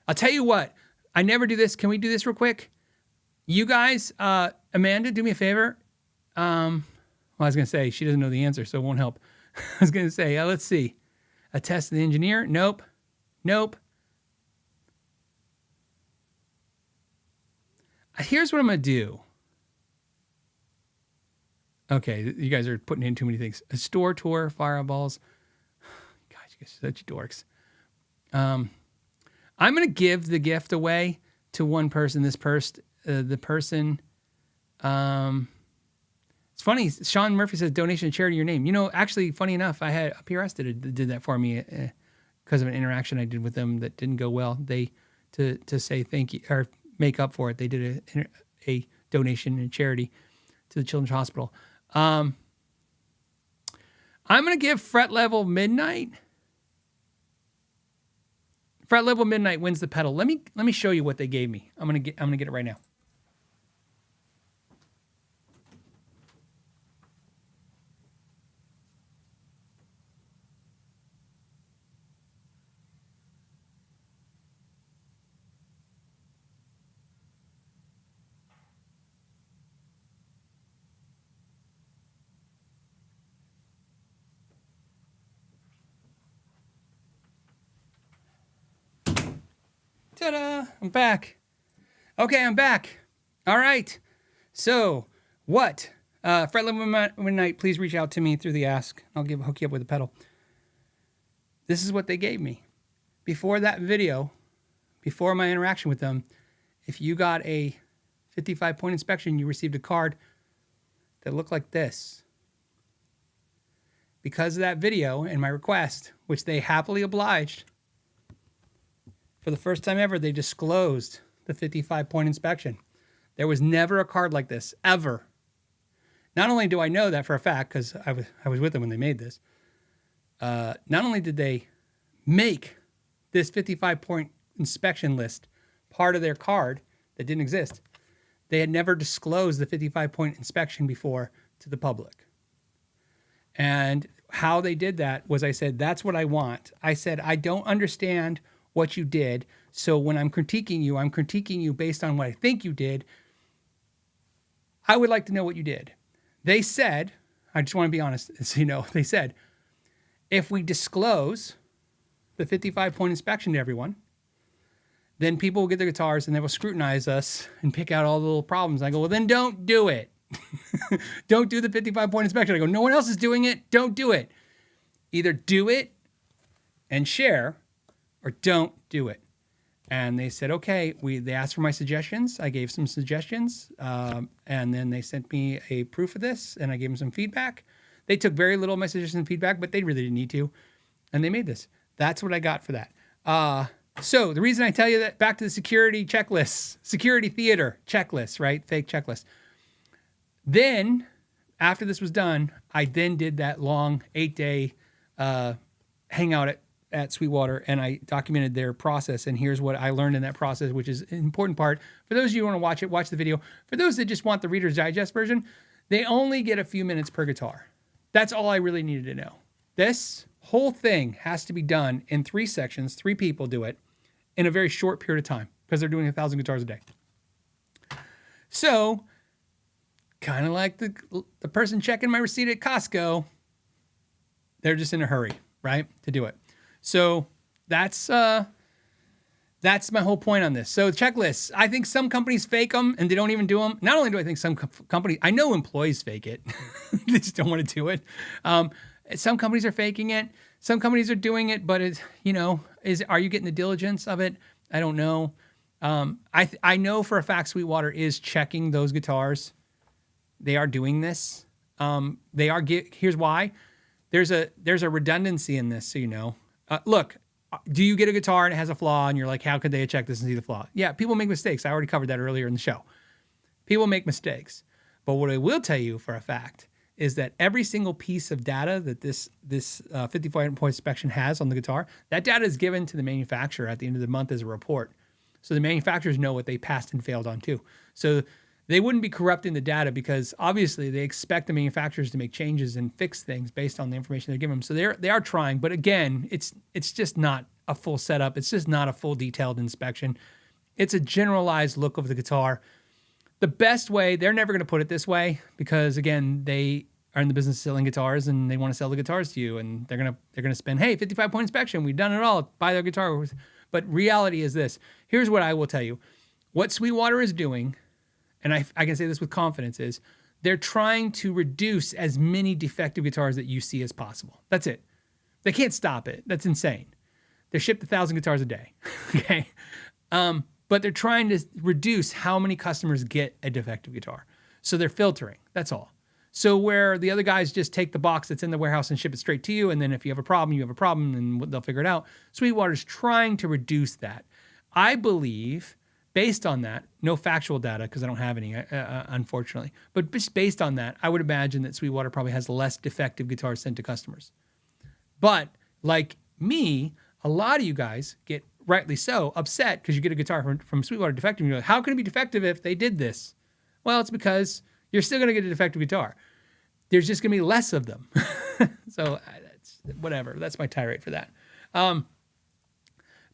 I'll tell you what. I never do this. Can we do this real quick? You guys, Amanda, do me a favor. Well, I was going to say, she doesn't know the answer, so it won't help. I was going to say, let's see. A test of the engineer. Nope. Nope. Here's what I'm going to do. Okay, you guys are putting in too many things. A store tour, fireballs. God, you guys are such dorks. I'm going to give the gift away to one person. The person. It's funny. Sean Murphy says donation to charity your name. You know, actually, funny enough, I had a PRS did that for me because of an interaction I did with them that didn't go well. They to say thank you or make up for it. They did a donation and charity to the Children's Hospital. I'm going to give Fret Level Midnight. Fret Level Midnight wins the pedal. Let me show you what they gave me. I'm going to get it right now. Ta-da! I'm back. Okay, I'm back. All right. So, what? Fret Level Midnight, please reach out to me through the Ask. I'll hook you up with a pedal. This is what they gave me. Before that video, before my interaction with them, if you got a 55-point inspection, you received a card that looked like this. Because of that video and my request, which they happily obliged, for the first time ever, they disclosed the 55-point inspection. There was never a card like this, ever. Not only do I know that for a fact, because I was with them when they made this, not only did they make this 55-point inspection list part of their card that didn't exist, they had never disclosed the 55-point inspection before to the public. And how they did that was I said, that's what I want. I said, I don't understand what you did. So when I'm critiquing you based on what I think you did. I would like to know what you did. They said, I just want to be honest, so you know, they said, if we disclose the 55-point inspection to everyone, then people will get their guitars and they will scrutinize us and pick out all the little problems. I go, well, then don't do it. Don't do the 55-point inspection. I go, no one else is doing it. Don't do it. Either do it and share or don't do it. And they said, okay, they asked for my suggestions. I gave some suggestions. And then they sent me a proof of this and I gave them some feedback. They took very little of my suggestions and feedback, but they really didn't need to. And they made this. That's what I got for that. So the reason I tell you that, back to the security checklists, security theater checklists, right? Fake checklist. Then after this was done, I then did that long 8-day hangout at Sweetwater, and I documented their process. And here's what I learned in that process, which is an important part. For those of you who want to watch it, watch the video. For those that just want the Reader's Digest version, they only get a few minutes per guitar. That's all I really needed to know. This whole thing has to be done in 3 sections. 3 people do it in a very short period of time because they're doing 1,000 guitars a day. So, kind of like the person checking my receipt at Costco, they're just in a hurry, right, to do it. So that's my whole point on this. So checklists, I think some companies fake them and they don't even do them. Not only do I think some companies, I know employees fake it. They just don't want to do it. Some companies are faking it. Some companies are doing it, but it's, are you getting the diligence of it? I don't know. I know for a fact Sweetwater is checking those guitars. They are doing this. Here's why. There's a redundancy in this, so you know. Look, do you get a guitar and it has a flaw and you're like, how could they check this and see the flaw? Yeah, people make mistakes. I already covered that earlier in the show. People make mistakes. But what I will tell you for a fact is that every single piece of data that this 55-point inspection has on the guitar, that data is given to the manufacturer at the end of the month as a report. So the manufacturers know what they passed and failed on too. So they wouldn't be corrupting the data because obviously they expect the manufacturers to make changes and fix things based on the information they're giving them. So they are trying, but again, it's just not a full setup. It's just not a full detailed inspection. It's a generalized look of the guitar. The best way, they're never going to put it this way because again, they are in the business of selling guitars and they want to sell the guitars to you and they're going to spend, hey, 55-point inspection. We've done it all. Buy their guitar. But reality is this. Here's what I will tell you. What Sweetwater is doing, and I can say this with confidence, is they're trying to reduce as many defective guitars that you see as possible. That's it. They can't stop it. That's insane. They're shipped 1,000 guitars a day. Okay. But they're trying to reduce how many customers get a defective guitar. So they're filtering. That's all. So where the other guys just take the box that's in the warehouse and ship it straight to you, and then if you have a problem, you have a problem, and they'll figure it out. Sweetwater's trying to reduce that. I believe, based on that, no factual data because I don't have any, unfortunately, but just based on that, I would imagine that Sweetwater probably has less defective guitars sent to customers. But like me, a lot of you guys get, rightly so, upset because you get a guitar from Sweetwater defective, and you're like, how can it be defective if they did this? Well, it's because you're still going to get a defective guitar. There's just going to be less of them. So that's whatever. That's my tirade for that.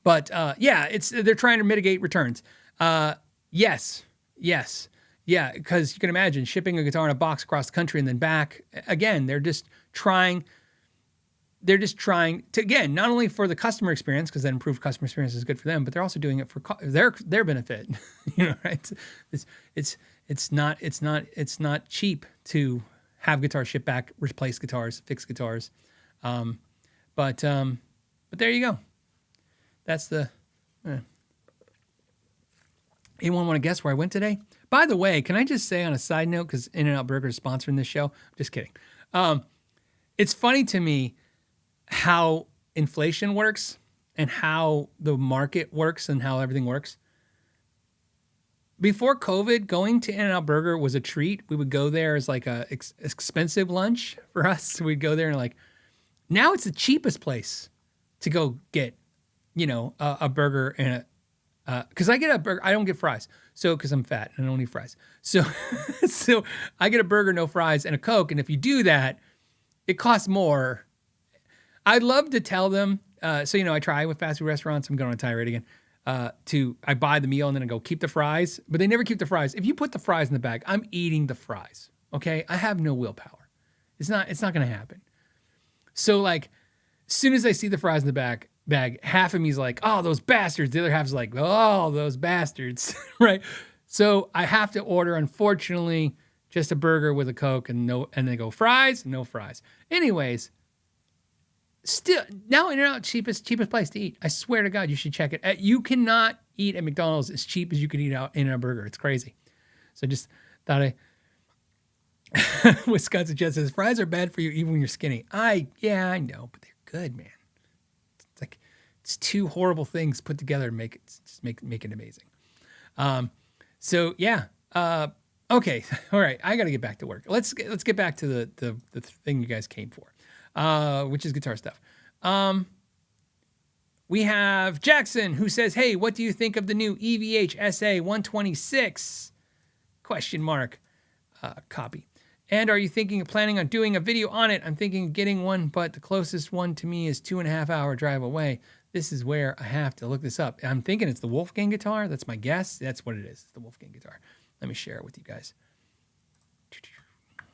They're trying to mitigate returns. Yes. Yeah, because you can imagine shipping a guitar in a box across the country and then back. Again, they're just trying to, again, not only for the customer experience, because that improved customer experience is good for them, but they're also doing it for their benefit. Right? It's not cheap to have guitars shipped back, replace guitars, fix guitars. But there you go. That's the. Anyone want to guess where I went today? By the way, can I just say on a side note, because In-N-Out Burger is sponsoring this show. Just kidding. It's funny to me how inflation works and how the market works and how everything works. Before COVID, going to In-N-Out Burger was a treat. We would go there as like a expensive lunch for us. We'd go there and now it's the cheapest place to go get, a burger and because I get a burger, I don't get fries. So, because I'm fat and I don't eat fries. So I get a burger, no fries, and a Coke. And if you do that, it costs more. I'd love to tell them. I try with fast food restaurants. I'm going on a tirade again. I buy the meal and then I go keep the fries, but they never keep the fries. If you put the fries in the bag, I'm eating the fries. Okay. I have no willpower. It's not going to happen. So as soon as I see the fries in the bag, half of me is like, oh, those bastards. The other half is like, oh, those bastards. Right. So I have to order, unfortunately, Just a burger with a Coke and they go fries, no fries. Anyways, still now In-N-Out cheapest place to eat. I swear to God, you should check it. You cannot eat at McDonald's as cheap as you could eat out In-N-Out burger. It's crazy. So just thought Wisconsin Jet says fries are bad for you even when you're skinny. I know, but they're good, man. It's like it's two horrible things put together and make it amazing. So yeah. Okay. All right. I got to get back to work. Let's get back to the thing you guys came for, which is guitar stuff. We have Jackson who says, "Hey, what do you think of the new EVH SA 126? Question mark. Copy. And are you planning on doing a video on it? I'm thinking of getting one, but the closest one to me is 2.5 hour drive away. This is where I have to look this up. I'm thinking it's the Wolfgang guitar. That's my guess. That's what it is. It's the Wolfgang guitar. Let me share it with you guys.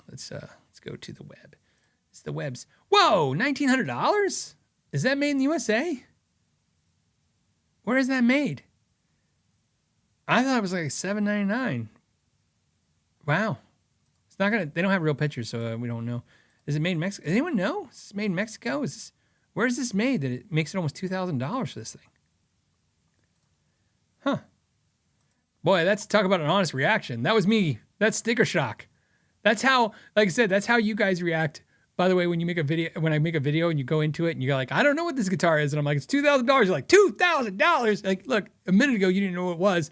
Let's go to the web. It's the webs. Whoa, $1,900? Is that made in the USA? Where is that made? I thought it was like $7.99. Wow. It's not gonna. They don't have real pictures, so we don't know. Is it made in Mexico? Does anyone know? Is this made in Mexico? Where is this made that it makes it almost $2,000 for this thing? Huh. Boy, that's talk about an honest reaction. That was me. That's sticker shock. That's how, like I said, that's how you guys react. By the way, when I make a video and you go into it and you're like, I don't know what this guitar is. And I'm like, it's $2,000. You're like, $2,000. Like, look, a minute ago, you didn't know what it was.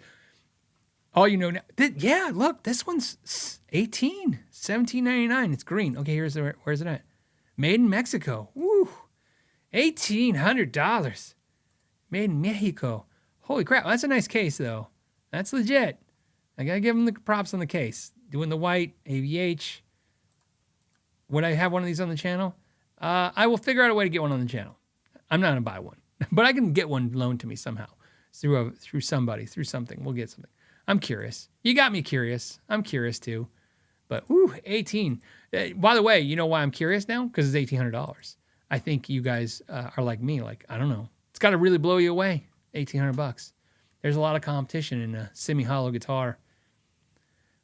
All you know now. Look, this one's $17.99. It's green. Okay, where's it at? Made in Mexico. Woo. $1,800. Made in Mexico. Holy crap. That's a nice case, though. That's legit. I got to give them the props on the case. Doing the white, AVH. Would I have one of these on the channel? I will figure out a way to get one on the channel. I'm not going to buy one. But I can get one loaned to me somehow. Through somebody, through something. We'll get something. I'm curious. You got me curious. I'm curious, too. But, 18. By the way, you know why I'm curious now? Because it's $1,800. I think you guys are like me. Like, I don't know. It's got to really blow you away. $1,800. There's a lot of competition in a semi-hollow guitar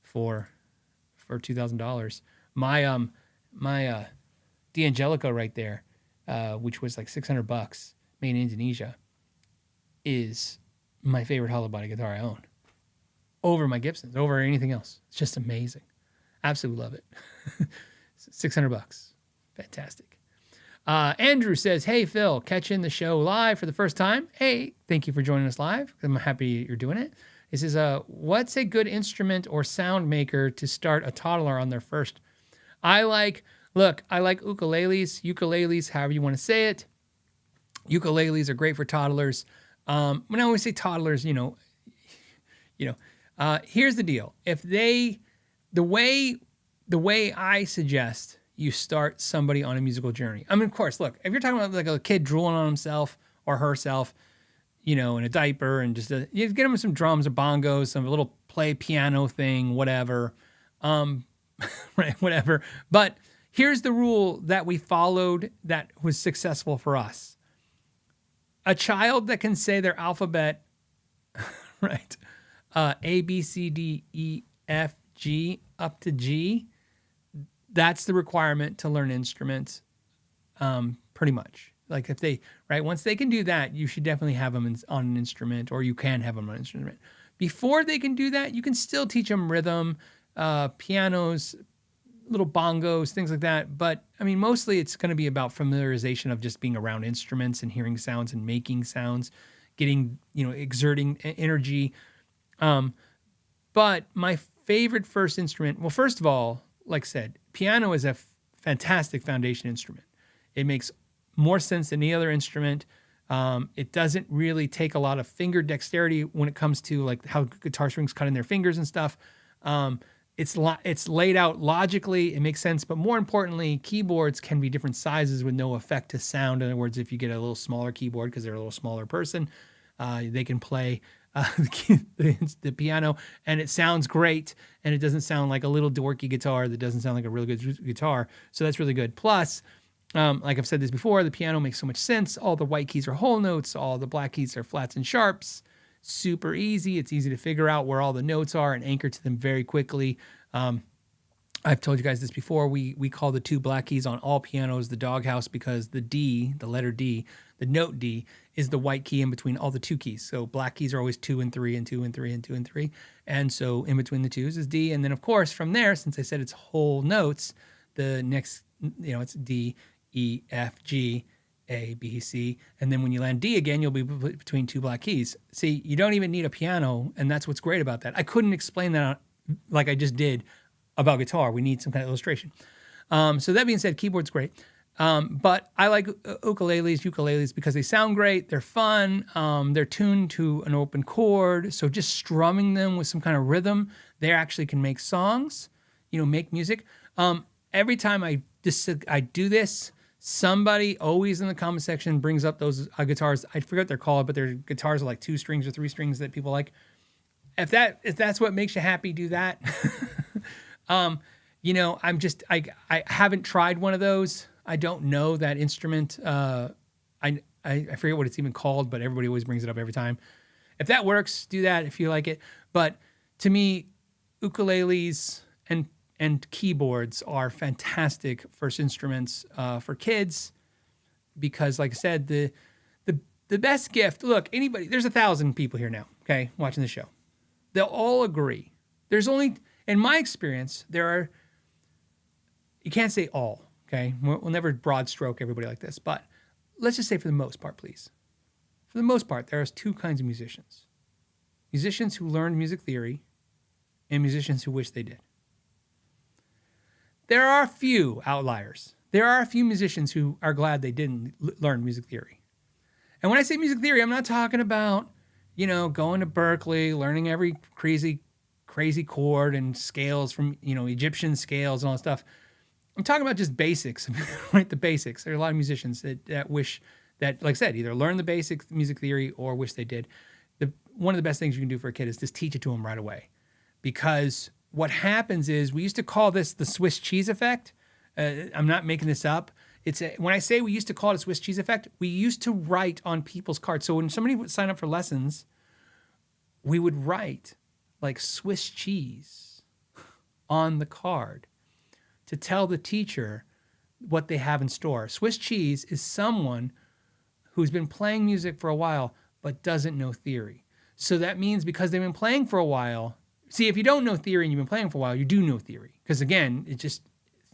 for $2,000. My D'Angelico right there, which was like $600, made in Indonesia, is my favorite hollow body guitar I own. Over my Gibsons, over anything else. It's just amazing. Absolutely love it. $600. Fantastic. Andrew says, "Hey, Phil, catching the show live for the first time. Hey, thank you for joining us live. I'm happy you're doing it." He says, "What's a good instrument or sound maker to start a toddler on their first?" I like ukuleles, however you want to say it. Ukuleles are great for toddlers. When I always say toddlers, here's the deal. If the way I suggest you start somebody on a musical journey. I mean, of course, look, if you're talking about like a kid drooling on himself or herself, in a diaper and just you get them some drums or bongos, some little play piano thing, whatever. Right, whatever. But here's the rule that we followed that was successful for us. A child that can say their alphabet, right, A, B, C, D, E, F, G, up to G, that's the requirement to learn instruments, pretty much. Like if they, right, once they can do that, you should definitely have them on an instrument, or you can have them on an instrument. Before they can do that, you can still teach them rhythm, pianos, little bongos, things like that. But I mean, mostly it's going to be about familiarization of just being around instruments and hearing sounds and making sounds, getting, exerting energy. But my favorite first instrument, well, first of all, like I said, piano is a fantastic foundation instrument. It makes more sense than any other instrument. It doesn't really take a lot of finger dexterity when it comes to like how guitar strings cut in their fingers and stuff. It's laid out logically. It makes sense. But more importantly, keyboards can be different sizes with no effect to sound. In other words, if you get a little smaller keyboard because they're a little smaller person, they can play the piano and it sounds great, and it doesn't sound like a little dorky guitar that doesn't sound like a really good guitar. So that's really good. Plus, like I've said this before, the piano makes so much sense. All the white keys are whole notes. All the black keys are flats and sharps. Super easy. It's easy to figure out where all the notes are and anchor to them very quickly. I've told you guys this before. We call the 2 black keys on all pianos the doghouse because the D, the letter D, the note D, is the white key in between all the 2 keys. So black keys are always 2 and 3 and 2 and 3 and 2 and 3. And so in between the 2s is D. And then, of course, from there, since I said it's whole notes, the next, it's D, E, F, G, A, B, C. And then when you land D again, you'll be between 2 black keys. See, you don't even need a piano, and that's what's great about that. I couldn't explain that like I just did about guitar. We need some kind of illustration. So that being said, keyboard's great. But I like ukuleles because they sound great. They're fun. They're tuned to an open chord. So just strumming them with some kind of rhythm, they actually can make songs, make music. Every time I do this, somebody always in the comment section brings up those guitars. I forget what they're called, but they're guitars are like 2 strings or 3 strings that people like. If that's what makes you happy, do that. I haven't tried one of those. I don't know that instrument. I forget what it's even called, but everybody always brings it up every time. If that works, do that if you like it. But to me, ukuleles and keyboards are fantastic first instruments for kids because, like I said, the best gift. Look, there's 1,000 people here now, okay, watching the show. They'll all agree. There's only, in my experience, you can't say all, okay? We'll never broad stroke everybody like this, but let's just say for the most part, please. For the most part, there's 2 kinds of musicians. Musicians who learned music theory and musicians who wish they did. There are a few outliers. There are a few musicians who are glad they didn't learn music theory. And when I say music theory, I'm not talking about, going to Berkeley, learning every crazy chord and scales from, Egyptian scales and all that stuff. I'm talking about just basics, right? The basics. There are a lot of musicians that wish that, like I said, either learn the basic music theory or wish they did. One of the best things you can do for a kid is just teach it to them right away. Because what happens is, we used to call this the Swiss cheese effect. I'm not making this up. When I say we used to call it a Swiss cheese effect, we used to write on people's cards. So when somebody would sign up for lessons, we would write like Swiss cheese on the card to tell the teacher what they have in store. Swiss cheese is someone who's been playing music for a while but doesn't know theory. So that means because they've been playing for a while, see, if you don't know theory and you've been playing for a while, you do know theory. Because again,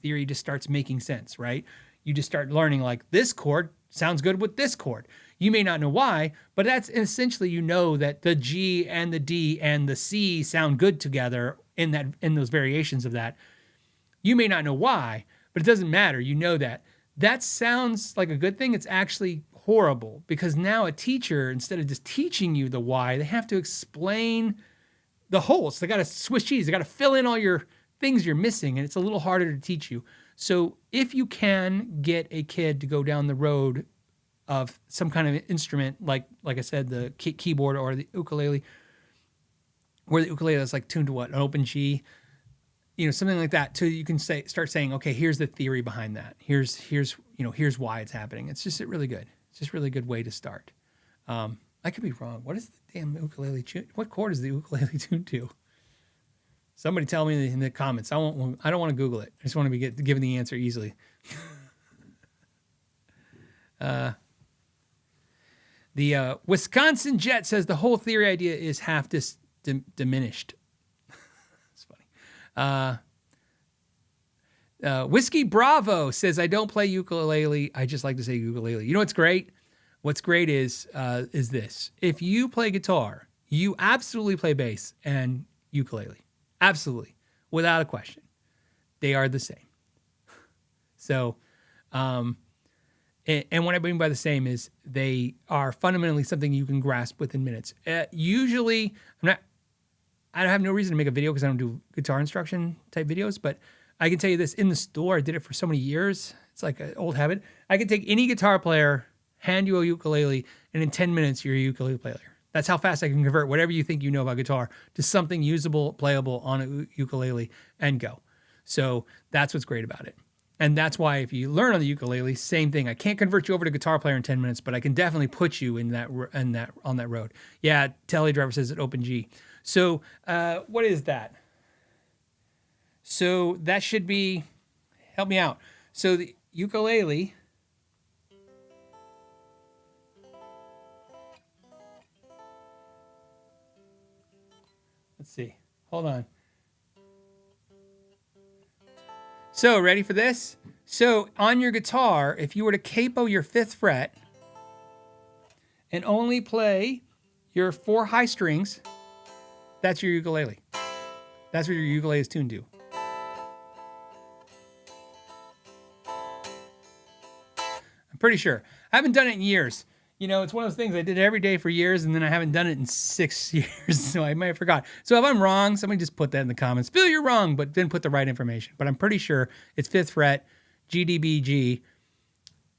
theory just starts making sense, right? You just start learning like this chord sounds good with this chord. You may not know why, but that's essentially, that the G and the D and the C sound good together in those variations of that. You may not know why, but it doesn't matter. You know that. That sounds like a good thing. It's actually horrible because now a teacher, instead of just teaching you the why, they have to explain the whole. So they got to Swiss cheese. They got to fill in all your things you're missing, and it's a little harder to teach you. So if you can get a kid to go down the road of some kind of instrument, like I said, the keyboard or the ukulele, where the ukulele is like tuned to what? An open G, something like that. So you can start saying, okay, here's the theory behind that. Here's why it's happening. It's just really good. It's just a really good way to start. I could be wrong. What is the damn ukulele tune? What chord is the ukulele tuned to? Somebody tell me in the comments. I don't want to Google it. I just want to be given the answer easily. The Wisconsin Jet says the whole theory idea is half diminished. It's funny. Whiskey Bravo says, I don't play ukulele. I just like to say ukulele. You know what's great? What's great is this. If you play guitar, you absolutely play bass and ukulele. Absolutely. Without a question. They are the same. So, and what I mean by the same is they are fundamentally something you can grasp within minutes. Usually, I have no reason to make a video because I don't do guitar instruction type videos, but I can tell you this, in the store, I did it for so many years. It's like an old habit. I can take any guitar player, hand you a ukulele, and in 10 minutes, you're a ukulele player. That's how fast I can convert whatever you think you know about guitar to something usable, playable on a ukulele and go. So that's what's great about it. And that's why if you learn on the ukulele, same thing. I can't convert you over to guitar player in 10 minutes, but I can definitely put you on that road. Yeah, Telly Driver says it open G. So what is that? So that should be, help me out. So the ukulele, let's see, hold on. So ready for this? So on your guitar, if you were to capo your 5th fret and only play your 4 high strings, that's your ukulele. That's what your ukulele is tuned to. I'm pretty sure. I haven't done it in years. You know, it's one of those things I did every day for years, and then I haven't done it in 6 years, so I might have forgot. So if I'm wrong, somebody just put that in the comments. Phil, you're wrong, but then put the right information. But I'm pretty sure it's 5th fret, G, D, B, G,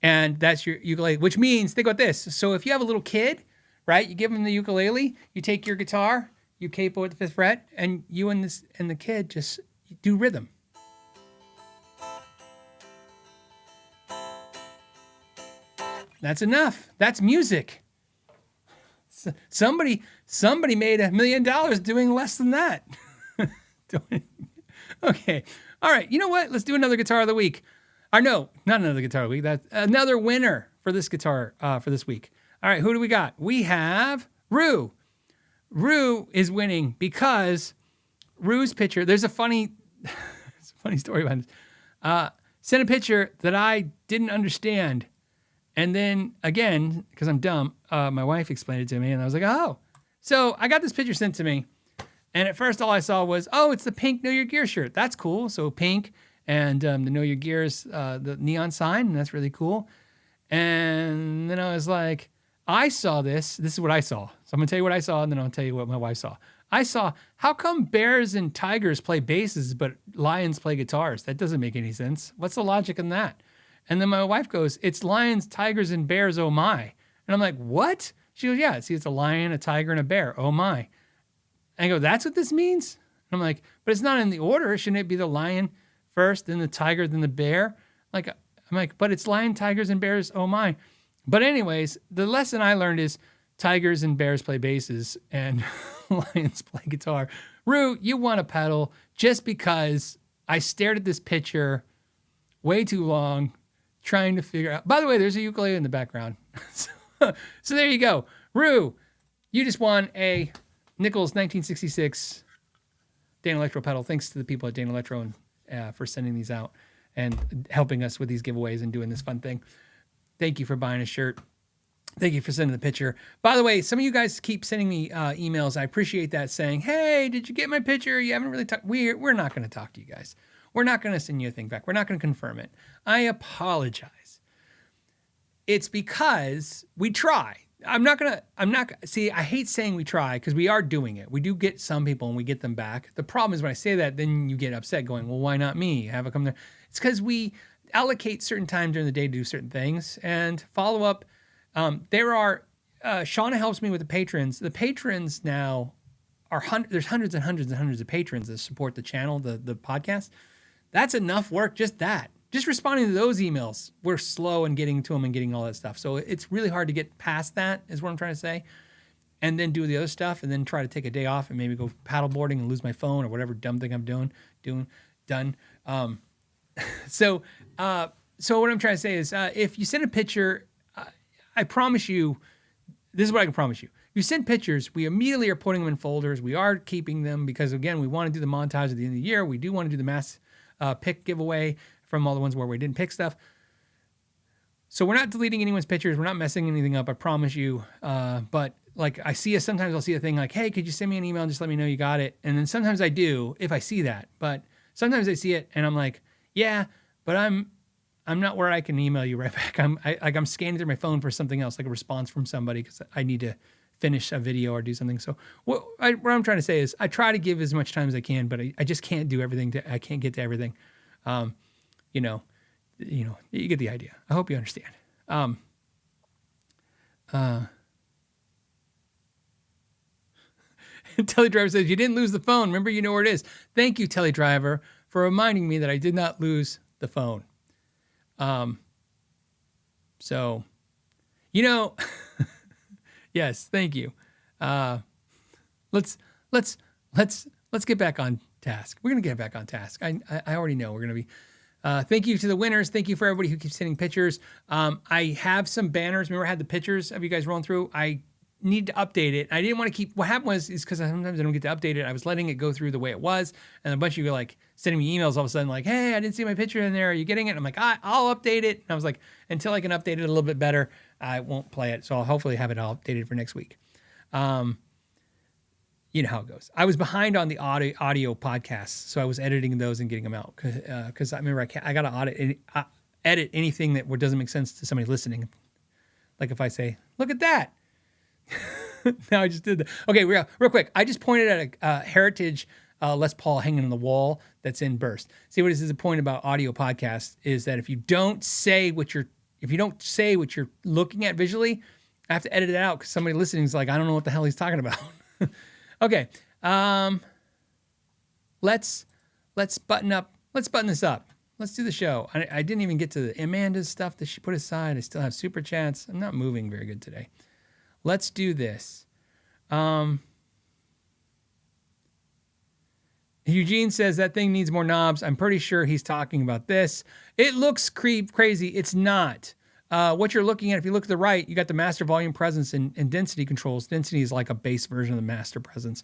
and that's your ukulele, which means, think about this. So if you have a little kid, right, you give them the ukulele, you take your guitar, you capo at the 5th fret, and you and the kid just do rhythm. That's enough. That's music. Somebody made $1 million doing less than that. Okay. All right. You know what? Let's do another guitar of the week. Or no, not another guitar of the week. That's another winner for this guitar for this week. All right. Who do we got? We have Rue. Rue is winning because Rue's picture. There's a funny story behind this. Sent a picture that I didn't understand. And then again, because I'm dumb, my wife explained it to me, and I was like, oh. So I got this picture sent to me, and at first all I saw was, oh, it's the pink Know Your Gear shirt. That's cool. So pink and the Know Your Gear's the neon sign, and that's really cool. And then I was like, I saw this. This is what I saw. So I'm going to tell you what I saw, and then I'll tell you what my wife saw. I saw, how come bears and tigers play basses, but lions play guitars? That doesn't make any sense. What's the logic in that? And then my wife goes, it's lions, tigers, and bears, oh my. And I'm like, what? She goes, yeah, see, it's a lion, a tiger, and a bear, oh my. And I go, that's what this means? And I'm like, but it's not in the order. Shouldn't it be the lion first, then the tiger, then the bear? I'm like, but it's lion, tigers, and bears, oh my. But anyways, the lesson I learned is tigers and bears play basses and lions play guitar. Rue, you want a pedal just because I stared at this picture way too long, trying to figure out. By the way, there's a ukulele in the background. So there you go. Rue, you just won a Nichols 1966 Dane Electro pedal. Thanks to the people at Dane Electro for sending these out and helping us with these giveaways and doing this fun thing. Thank you for buying a shirt. Thank you for sending the picture. By the way, some of you guys keep sending me emails. I appreciate that, saying, hey, did you get my picture? You haven't really talked. We're not going to talk to you guys. We're not going to send you a thing back. We're not going to confirm it. I apologize. It's because we try. See, I hate saying we try because we are doing it. We do get some people and we get them back. The problem is when I say that, then you get upset going, well, why not me? Have it come there. It's because we allocate certain time during the day to do certain things and follow up. There are, Shauna helps me with the patrons. The patrons now are there's hundreds and hundreds and hundreds of patrons that support the channel, the podcast. That's enough work, just that. Just responding to those emails, we're slow in getting to them and getting all that stuff. So it's really hard to get past that, is what I'm trying to say. And then do the other stuff and then try to take a day off and maybe go paddleboarding and lose my phone or whatever dumb thing I'm done. So what I'm trying to say is if you send a picture, I promise you, this is what I can promise you. If you send pictures, we immediately are putting them in folders. We are keeping them because, again, we want to do the montage at the end of the year. We do want to do the mass pick giveaway from all the ones where we didn't pick stuff. So we're not deleting anyone's pictures. We're not messing anything up, I promise you. But like sometimes I'll see a thing like, hey, could you send me an email and just let me know you got it? And then sometimes I do if I see that. But sometimes I see it and I'm like, yeah, but I'm not where I can email you right back. I'm scanning through my phone for something else, like a response from somebody because I need to finish a video or do something. So what I'm trying to say is I try to give as much time as I can, but I just can't do everything. I can't get to everything. You get the idea. I hope you understand. Teledriver says, you didn't lose the phone. Remember, you know where it is. Thank you, Teledriver, for reminding me that I did not lose the phone. So, yes, thank you. Let's get back on task. We're going to get back on task. I already know we're going to be. Thank you to the winners. Thank you for everybody who keeps sending pictures. I have some banners. Remember I had the pictures of you guys rolling through? I need to update it. I didn't want to keep, what happened was, is because sometimes I don't get to update it. I was letting it go through the way it was. And a bunch of you were like sending me emails all of a sudden like, hey, I didn't see my picture in there. Are you getting it? And I'm like, I'll update it. And I was like, until I can update it a little bit better, I won't play it. So I'll hopefully have it all updated for next week. You know how it goes. I was behind on the audio podcasts, so I was editing those and getting them out because I remember I got to edit anything that doesn't make sense to somebody listening. Like if I say, "Look at that," now I just did that. Okay, real quick. I just pointed at a heritage Les Paul hanging on the wall that's in burst. See, what this is the point about audio podcasts is that if you don't say what you're looking at visually, I have to edit it out because somebody listening is like, I don't know what the hell he's talking about. Okay, let's button this up. Let's do the show. I didn't even get to the Amanda's stuff that she put aside. I still have super chats. I'm not moving very good today. Let's do this. Eugene says that thing needs more knobs. I'm pretty sure he's talking about this. It looks crazy. It's not. What you're looking at, if you look to the right, you got the master volume presence and density controls. Density is like a base version of the master presence.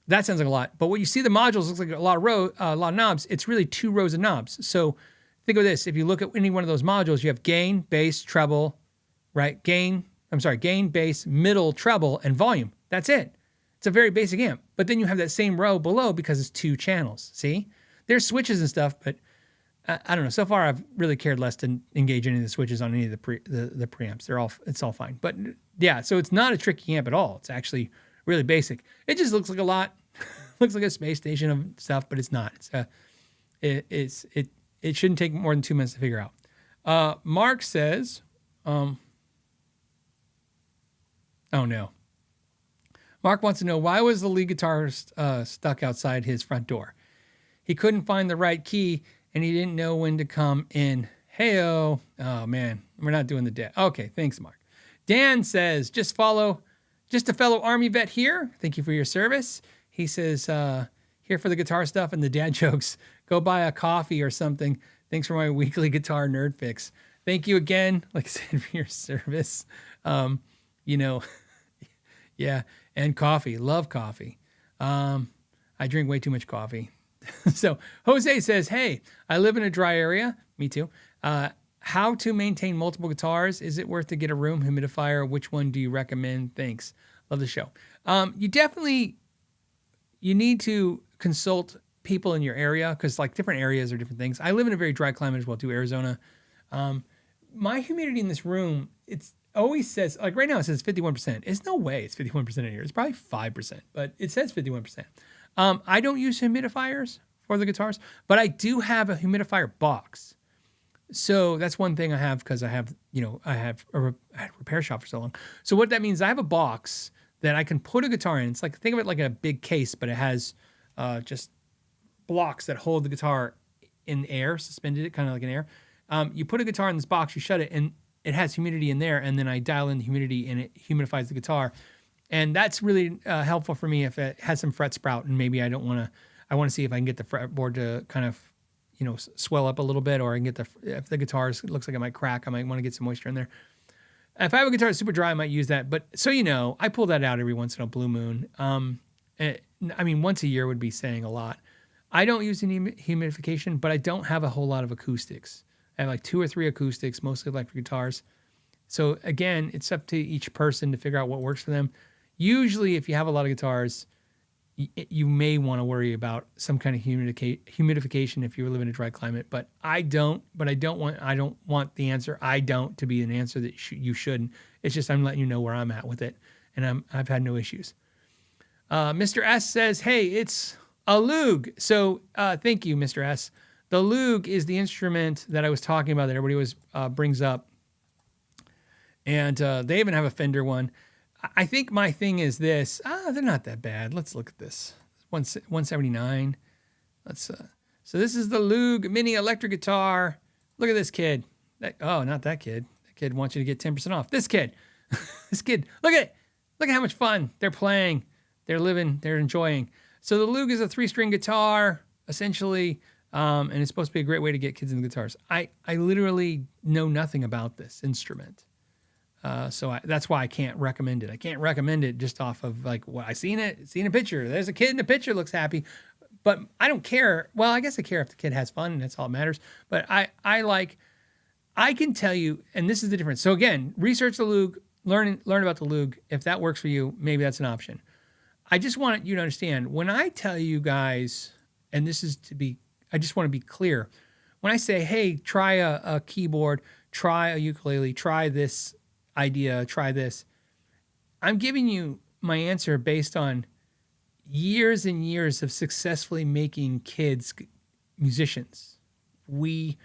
That sounds like a lot. But what you see the modules looks like a lot of knobs. It's really 2 rows of knobs. So think of this. If you look at any one of those modules, you have gain, bass, treble, right? Gain, bass, middle, treble, and volume. That's it. It's a very basic amp. But then you have that same row below because it's 2 channels. See? There's switches and stuff, but I don't know. So far, I've really cared less to engage any of the switches on any of the preamps. It's all fine. But yeah, so it's not a tricky amp at all. It's actually really basic. It just looks like a lot. Looks like a space station of stuff, but it's not. It shouldn't take more than 2 minutes to figure out. Mark says, oh no. Mark wants to know, why was the lead guitarist stuck outside his front door? He couldn't find the right key and he didn't know when to come in. Hey-oh. Oh, man. We're not doing the debt. Okay, thanks, Mark. Dan says, just a fellow Army vet here. Thank you for your service. He says, here for the guitar stuff and the dad jokes. Go buy a coffee or something. Thanks for my weekly guitar nerd fix. Thank you again, like I said, for your service. Yeah, and coffee. Love coffee. I drink way too much coffee. So Jose says, hey, I live in a dry area. Me too. How to maintain multiple guitars? Is it worth to get a room humidifier? Which one do you recommend? Thanks. Love the show. You need to consult people in your area because like different areas are different things. I live in a very dry climate as well too, Arizona. My humidity in this room, it's always says, like right now it says 51%. There's no way it's 51% in here. It's probably 5%, but it says 51%. I don't use humidifiers for the guitars, but I do have a humidifier box. So that's one thing I have because I had a repair shop for so long. So what that means, I have a box that I can put a guitar in. It's like, think of it like a big case, but it has just blocks that hold the guitar in air, suspended, kind of like an air. You put a guitar in this box, you shut it, and it has humidity in there, and then I dial in the humidity, and it humidifies the guitar. And that's really helpful for me if it has some fret sprout, and maybe I want to see if I can get the fretboard to kind of, swell up a little bit, or I can get if the guitar looks like it might crack, I might want to get some moisture in there. If I have a guitar that's super dry, I might use that. But so I pull that out every once in a blue moon. Once a year would be saying a lot. I don't use any humidification, but I don't have a whole lot of acoustics. I have like 2 or 3 acoustics, mostly electric guitars. So again, it's up to each person to figure out what works for them. Usually, if you have a lot of guitars, you may want to worry about some kind of humidification if you live in a dry climate. But I don't. But I don't want the answer "I don't" to be an answer that you shouldn't. It's just I'm letting you know where I'm at with it, and I've had no issues. Mr. S says, "Hey, it's a Loog." So thank you, Mr. S. The Loog is the instrument that I was talking about that everybody always brings up, and they even have a Fender one. I think my thing is this. They're not that bad. Let's look at this. 179. So this is the Loog mini electric guitar. Look at this kid. Not that kid. That kid wants you to get 10% off. This kid. This kid. Look at it. Look at how much fun they're playing. They're living. They're enjoying. So the Loog is a 3-string guitar, essentially, and it's supposed to be a great way to get kids into guitars. I literally know nothing about this instrument. So that's why I can't recommend it. I can't recommend it just off of like what I seen a picture. There's a kid in the picture, looks happy, but I don't care. Well, I guess I care if the kid has fun, and that's all that matters. But I can tell you, and this is the difference. So again, research the Loog, learn about the Loog. If that works for you, maybe that's an option. I just want you to understand when I tell you guys, and this is I just want to be clear. When I say, hey, try a keyboard, try a ukulele, try this idea, try this, I'm giving you my answer based on years and years of successfully making kids musicians. You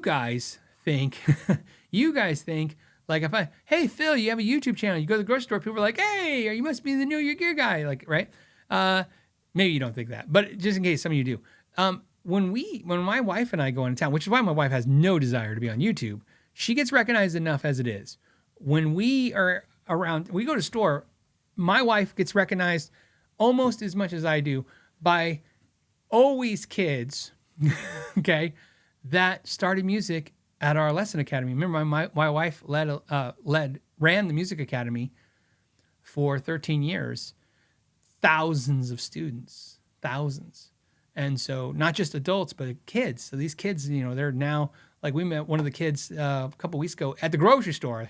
guys think, like hey, Phil, you have a YouTube channel. You go to the grocery store, people are like, hey, you must be the Know Your Gear guy, like, right? Maybe you don't think that, but just in case some of you do. When my wife and I go into town, which is why my wife has no desire to be on YouTube, she gets recognized enough as it is. When we are around, we go to the store, my wife gets recognized almost as much as I do by always kids, okay, that started music at our lesson academy. Remember, my wife ran the music academy for 13 years, thousands of students, thousands. And so not just adults, but kids. So these kids, they're now, like we met one of the kids a couple weeks ago at the grocery store.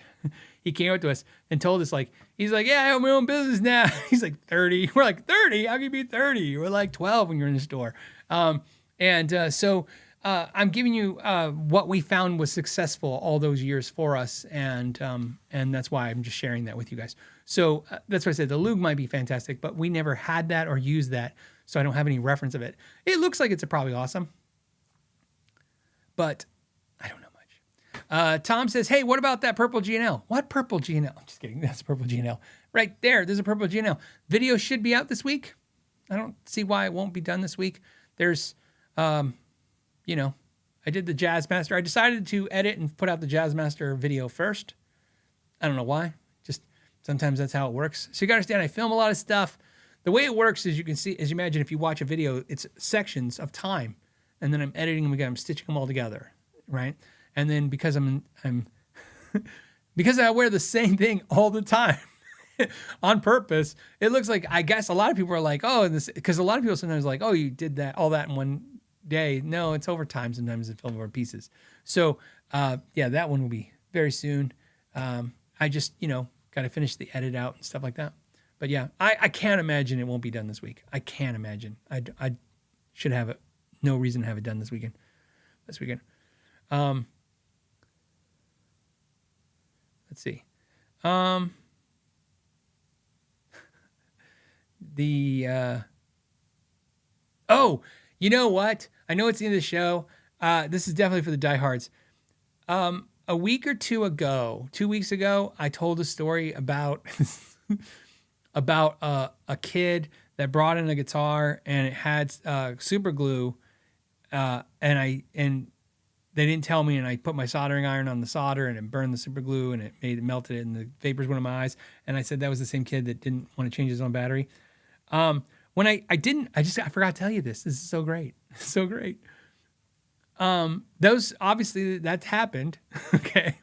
He came up to us and told us, he's like, yeah, I have my own business now. He's like 30. We're like, 30? How can you be 30? We're like 12 when you're in the store. So I'm giving you what we found was successful all those years for us. And that's why I'm just sharing that with you guys. So that's why I said the Loog might be fantastic, but we never had that or used that. So I don't have any reference of it. It looks like it's probably awesome, but I don't know much. Tom says, hey, what about that purple G&L? What purple G&L? I'm just kidding. That's purple G&L. Right there. There's a purple G&L. Video should be out this week. I don't see why it won't be done this week. There's, I did the Jazz Master. I decided to edit and put out the Jazz Master video first. I don't know why. Just sometimes that's how it works. So you got to understand, I film a lot of stuff. The way it works is you can see, as you imagine, if you watch a video, it's sections of time, and then I'm editing them again. I'm stitching them all together, right? And then because because I wear the same thing all the time on purpose, it looks like, I guess a lot of people are like, oh, because a lot of people sometimes are like, oh, you did all that in one day. No, it's over time. Sometimes it's filmed over pieces. So that one will be very soon. I just, got to finish the edit out and stuff like that. But yeah, I can't imagine it won't be done this week. I can't imagine. I should have it. No reason to have it done this weekend. Let's see. You know what? I know it's the end of the show. This is definitely for the diehards. A week or 2 weeks ago, I told a story about a kid that brought in a guitar and it had super glue, and they didn't tell me, and I put my soldering iron on the solder and it burned the super glue and it melted it and the vapors went in my eyes. And I said that was the same kid that didn't want to change his own battery. When I forgot to tell you this. This is so great. So great. Those obviously that happened. Okay.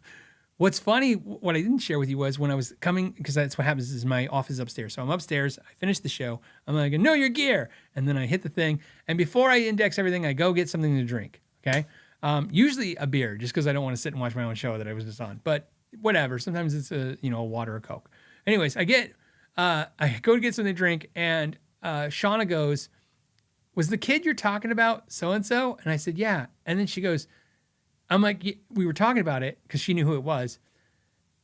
What's funny, what I didn't share with you was when I was coming, because that's what happens is my office upstairs. So I'm upstairs, I finished the show. I'm like, know your gear. And then I hit the thing. And before I index everything, I go get something to drink. Okay. Usually a beer, just because I don't want to sit and watch my own show that I was just on. But whatever. Sometimes it's a water or Coke. Anyways, I go to get something to drink, and Shauna goes, was the kid you're talking about so-and-so? And I said, yeah. And then she goes, I'm like, we were talking about it because she knew who it was.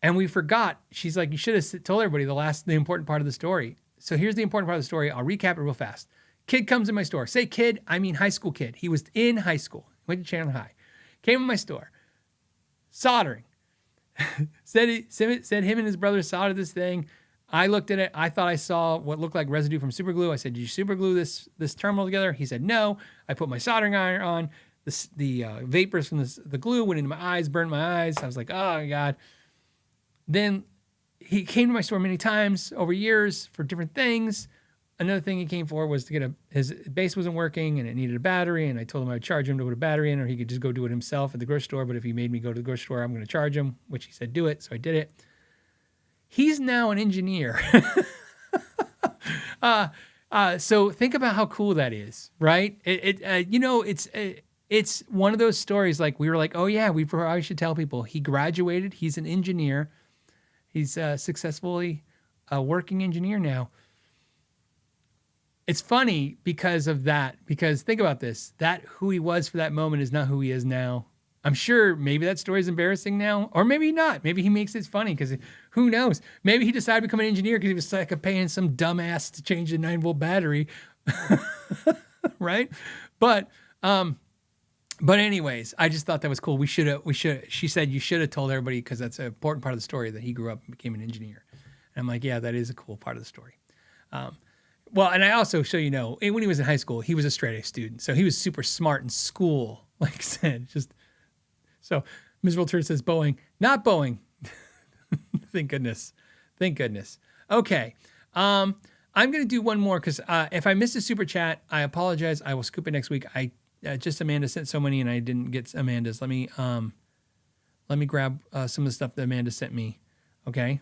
And we forgot. She's like, you should have told everybody the important part of the story. So here's the important part of the story. I'll recap it real fast. Kid comes in my store. Say kid, I mean high school kid. He was in high school. Went to Chandler High. Came in my store. Soldering. said him and his brother soldered this thing. I looked at it. I thought I saw what looked like residue from super glue. I said, did you super glue this terminal together? He said, no. I put my soldering iron on. The vapors from the glue went into my eyes, burned my eyes. I was like, oh, my God. Then he came to my store many times over years for different things. another thing he came for was to get his bass wasn't working and it needed a battery. And I told him I would charge him to put a battery in, or he could just go do it himself at the grocery store. But if he made me go to the grocery store, I'm going to charge him, which he said, do it. So I did it. He's now an engineer. So think about how cool that is, right? It's one of those stories like we were like, oh yeah, we probably should tell people. He graduated. He's an engineer. He's successfully a working engineer now. It's funny because of that. Because think about this: that who he was for that moment is not who he is now. I'm sure maybe that story is embarrassing now, or maybe not. Maybe he makes it funny because who knows? Maybe he decided to become an engineer because he was sick of paying some dumbass to change the 9-volt battery, right? But anyways, I just thought that was cool. We should. She said you should have told everybody because that's an important part of the story that he grew up and became an engineer. And I'm like, yeah, that is a cool part of the story. Well, and I also, so you know, when he was in high school, he was a straight A student, so he was super smart in school. Like I said, just. So, Miserable Turd says Boeing, not Boeing. Thank goodness. Okay. I'm going to do one more because if I missed a super chat, I apologize. I will scoop it next week. Just Amanda sent so many and I didn't get Amanda's. Let me grab some of the stuff that Amanda sent me. Okay.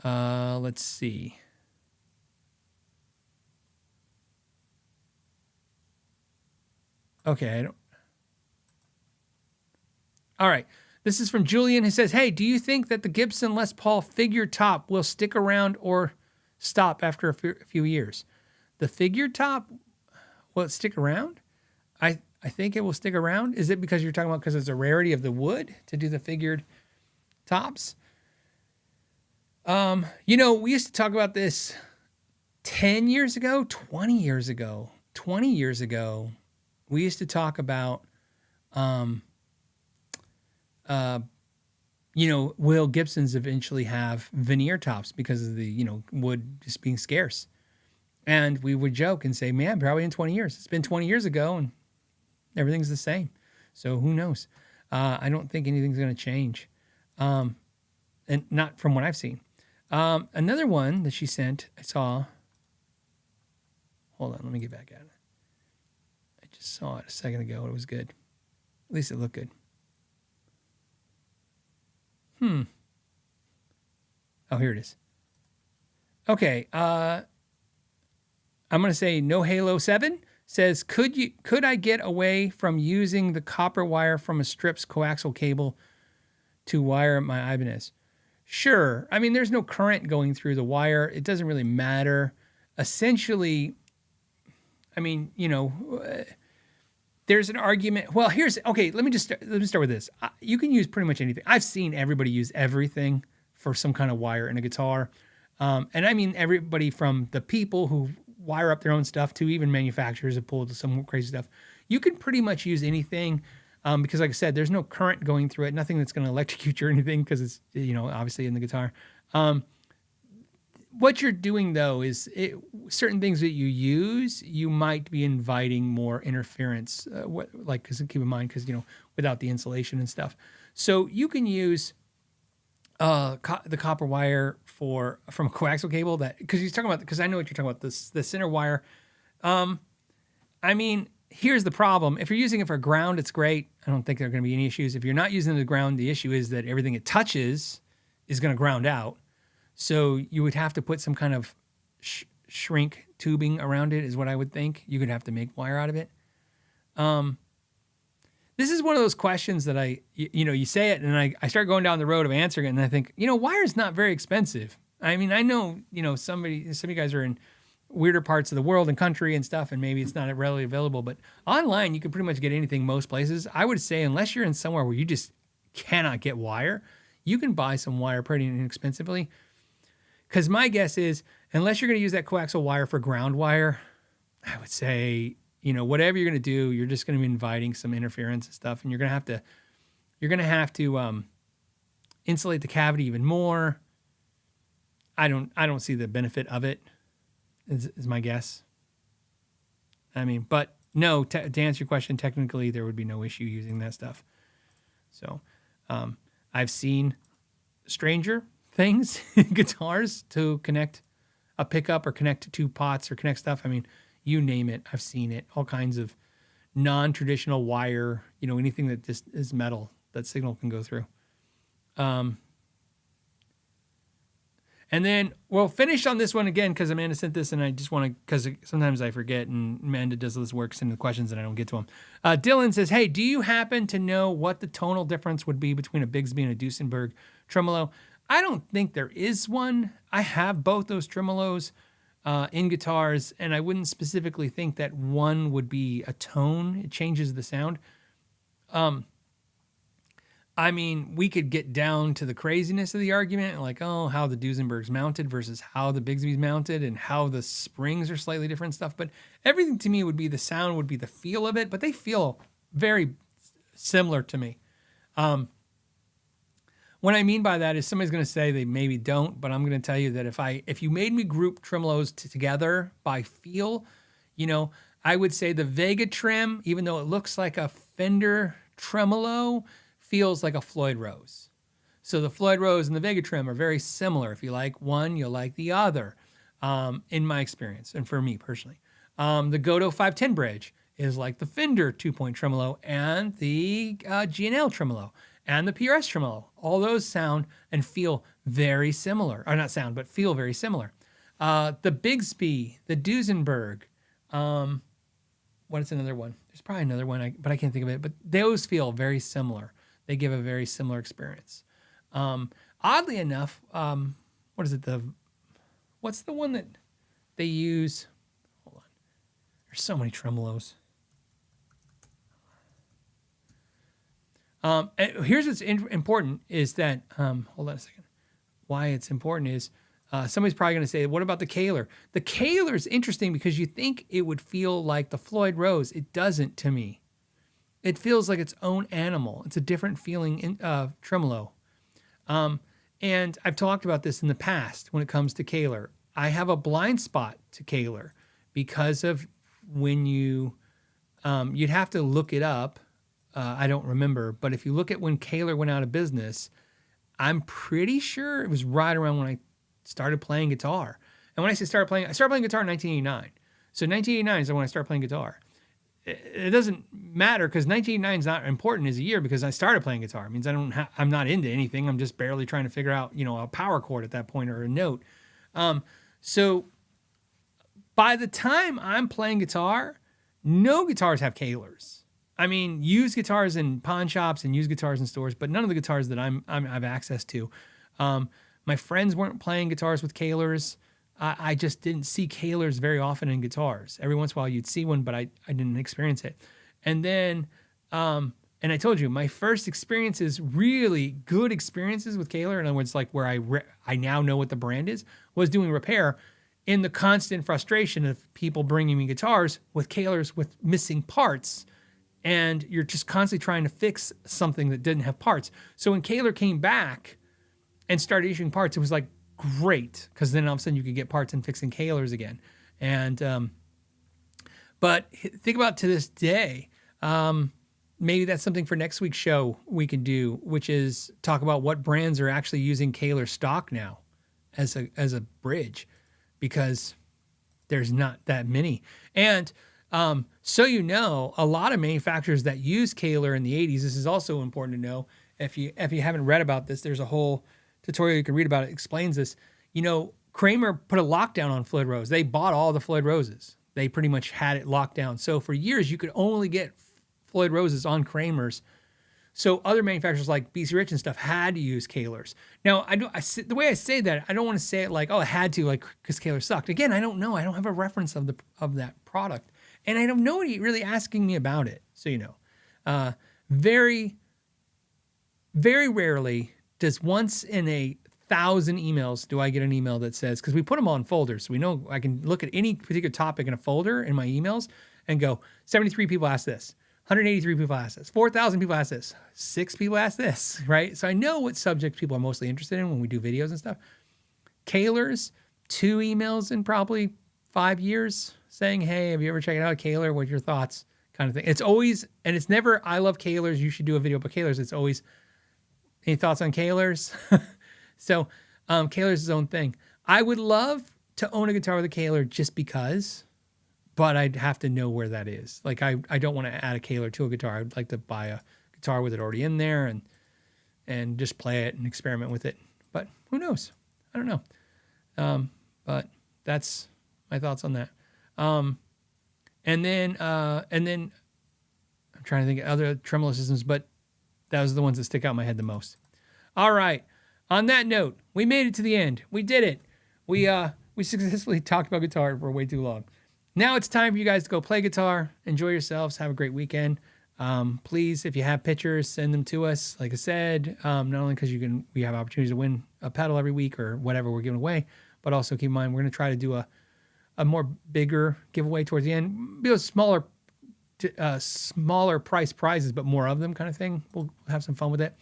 Let's see. Okay, all right. This is from Julian who says, hey, do you think that the Gibson Les Paul figure top will stick around or stop after a few years? The figure top, will it stick around? I think it will stick around. Is it because you're talking about because it's a rarity of the wood to do the figured tops? We used to talk about this 10 years ago, 20 years ago. We used to talk about, will Gibsons eventually have veneer tops because of the, wood just being scarce? And we would joke and say, man, probably in 20 years. It's been 20 years ago and everything's the same. So who knows? I don't think anything's going to change. And not from what I've seen. Another one that she sent, I saw. Hold on, let me get back at it. I just saw it a second ago. It was good. At least it looked good. Oh, here it is. Okay. I'm going to say No Halo 7 says, could I get away from using the copper wire from a strip's coaxial cable to wire my Ibanez? Sure. I mean, there's no current going through the wire. It doesn't really matter. Essentially, I mean, there's an argument. Well, let me start with this. You can use pretty much anything. I've seen everybody use everything for some kind of wire in a guitar. And I mean, everybody from the people who wire up their own stuff to even manufacturers that pull some crazy stuff. You can pretty much use anything. Because like I said, there's no current going through it, nothing that's going to electrocute you or anything because it's, obviously in the guitar. What you're doing though is certain things that you use, you might be inviting more interference, because keep in mind, because, without the insulation and stuff. So you can use the copper wire from a coaxial cable because I know what you're talking about, the center wire. I mean, here's the problem. If you're using it for ground, it's great. I don't think there are going to be any issues. If you're not using it to ground, the issue is that everything it touches is going to ground out. So you would have to put some kind of shrink tubing around it is what I would think. You could have to make wire out of it. This is one of those questions that you say it and I start going down the road of answering it and I think, wire is not very expensive. I mean, I know, some of you guys are in weirder parts of the world and country and stuff, and maybe it's not readily available, but online you can pretty much get anything most places. I would say unless you're in somewhere where you just cannot get wire, you can buy some wire pretty inexpensively. Because my guess is, unless you're going to use that coaxial wire for ground wire, I would say, whatever you're going to do, you're just going to be inviting some interference and stuff, and you're going to have to insulate the cavity even more. I don't see the benefit of it. Is my guess. I mean, but no, to answer your question, technically there would be no issue using that stuff. So, I've seen Stranger things in guitars to connect a pickup or connect two pots or connect stuff. I mean, you name it. I've seen it. All kinds of non-traditional wire, anything that just is metal that signal can go through. And then we'll finish on this one again because Amanda sent this and I just want to, because sometimes I forget and Amanda does this work, sending the questions and I don't get to them. Dylan says, hey, do you happen to know what the tonal difference would be between a Bigsby and a Duesenberg tremolo? I don't think there is one. I have both those tremolos in guitars, and I wouldn't specifically think that one would be a tone. It changes the sound. I mean, we could get down to the craziness of the argument, like, how the Duesenberg's mounted versus how the Bigsby's mounted and how the springs are slightly different stuff. But everything to me would be the sound, would be the feel of it, but they feel very similar to me. What I mean by that is somebody's going to say they maybe don't, but I'm going to tell you that if you made me group tremolos together by feel, I would say the Vega Trem, even though it looks like a Fender tremolo, feels like a Floyd Rose. So the Floyd Rose and the Vega Trem are very similar. If you like one, you'll like the other, in my experience, and for me personally. The Godot 510 bridge is like the Fender 2-point tremolo and the G&L tremolo and the PRS tremolo. All those sound and feel very similar. Or not sound, but feel very similar. The Bigsby, the Duesenberg, what is another one? There's probably another one, but I can't think of it. But those feel very similar. They give a very similar experience. Oddly enough, what's the one that they use? Hold on. There's so many tremolos. Here's what's important is that, hold on a second. Why it's important is somebody's probably going to say, what about the Kahler? The Kahler is interesting because you think it would feel like the Floyd Rose. It doesn't to me. It feels like its own animal. It's a different feeling in tremolo. And I've talked about this in the past when it comes to Kahler. I have a blind spot to Kahler because of when you'd have to look it up. I don't remember, but if you look at when Kahler went out of business, I'm pretty sure it was right around when I started playing guitar. And when I say I started playing guitar in 1989. So 1989 is when I started playing guitar. It doesn't matter because 1989 is not important as a year because I started playing guitar. It means I'm not into anything. I'm just barely trying to figure out, a power chord at that point or a note. So by the time I'm playing guitar, no guitars have Kahlers. I mean, used guitars in pawn shops and used guitars in stores, but none of the guitars that I have access to. My friends weren't playing guitars with Kahlers. I just didn't see Kahlers very often in guitars. Every once in a while you'd see one, but I didn't experience it. And then, and I told you, my first experiences, really good experiences with Kahler, in other words, like where I now know what the brand is, was doing repair in the constant frustration of people bringing me guitars with Kahlers with missing parts. And you're just constantly trying to fix something that didn't have parts. So when Kahler came back and started issuing parts, it was like great, because then all of a sudden you could get parts and fixing Kahlers again. And but think about to this day, maybe that's something for next week's show we can do, which is talk about what brands are actually using Kahler stock now as a bridge, because there's not that many. And so a lot of manufacturers that use Kahler in the 80s, this is also important to know. If you haven't read about this, there's a whole tutorial you can read about it. Explains this. Kramer put a lockdown on Floyd Rose. They bought all the Floyd Roses. They pretty much had it locked down. So for years, you could only get Floyd Roses on Kramer's. So other manufacturers like BC Rich and stuff had to use Kahlers. Now, the way I say that, I don't want to say it like, I had to, like, because Kahler sucked. Again, I don't know. I don't have a reference of that product. And I don't know what he's really asking me about it. So, very, very rarely does once in 1,000 emails do I get an email that says, because we put them all in folders. So we know I can look at any particular topic in a folder in my emails and go, 73 people asked this. 183 people asked this. 4,000 people asked this. 6 people asked this, right? So I know what subjects people are mostly interested in when we do videos and stuff. Kahlers, 2 emails in probably 5 years saying, hey, have you ever checked out Kahler? What are your thoughts? Kind of thing. It's always, and it's never, I love Kahlers, you should do a video about Kahlers. It's always, any thoughts on Kahlers? So Kaler's his own thing. I would love to own a guitar with a Kaler just because, but I'd have to know where that is. Like I don't want to add a Kaler to a guitar. I'd like to buy a guitar with it already in there and just play it and experiment with it. But who knows? I don't know. But that's my thoughts on that. And then I'm trying to think of other tremolo systems, but those are the ones that stick out in my head the most. All right. On that note, we made it to the end. We did it. We successfully talked about guitar for way too long. Now it's time for you guys to go play guitar. Enjoy yourselves. Have a great weekend. Please, if you have pictures, send them to us. Like I said, not only because we have opportunities to win a pedal every week or whatever we're giving away, but also keep in mind we're going to try to do a more bigger giveaway towards the end. Be a smaller price prizes, but more of them kind of thing. We'll have some fun with it.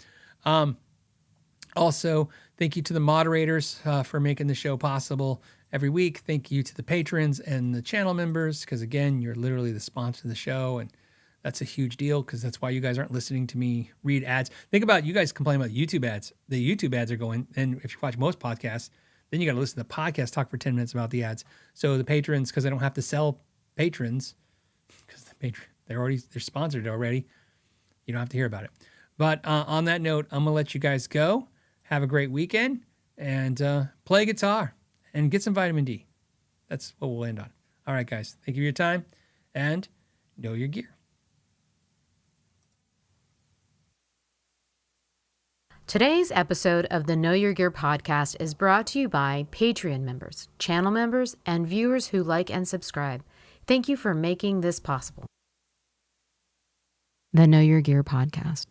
Also, thank you to the moderators for making the show possible every week. Thank you to the patrons and the channel members, because again, you're literally the sponsor of the show, and that's a huge deal because that's why you guys aren't listening to me read ads. Think about you guys complain about YouTube ads. The YouTube ads are going, and if you watch most podcasts, then you got to listen to the podcast talk for 10 minutes about the ads. So the patrons, because I don't have to sell patrons, because they're sponsored already. You don't have to hear about it. But on that note, I'm gonna let you guys go. Have a great weekend and play guitar and get some vitamin D. That's what we'll end on. All right, guys. Thank you for your time and know your gear. Today's episode of the Know Your Gear podcast is brought to you by Patreon members, channel members, and viewers who like and subscribe. Thank you for making this possible. The Know Your Gear podcast.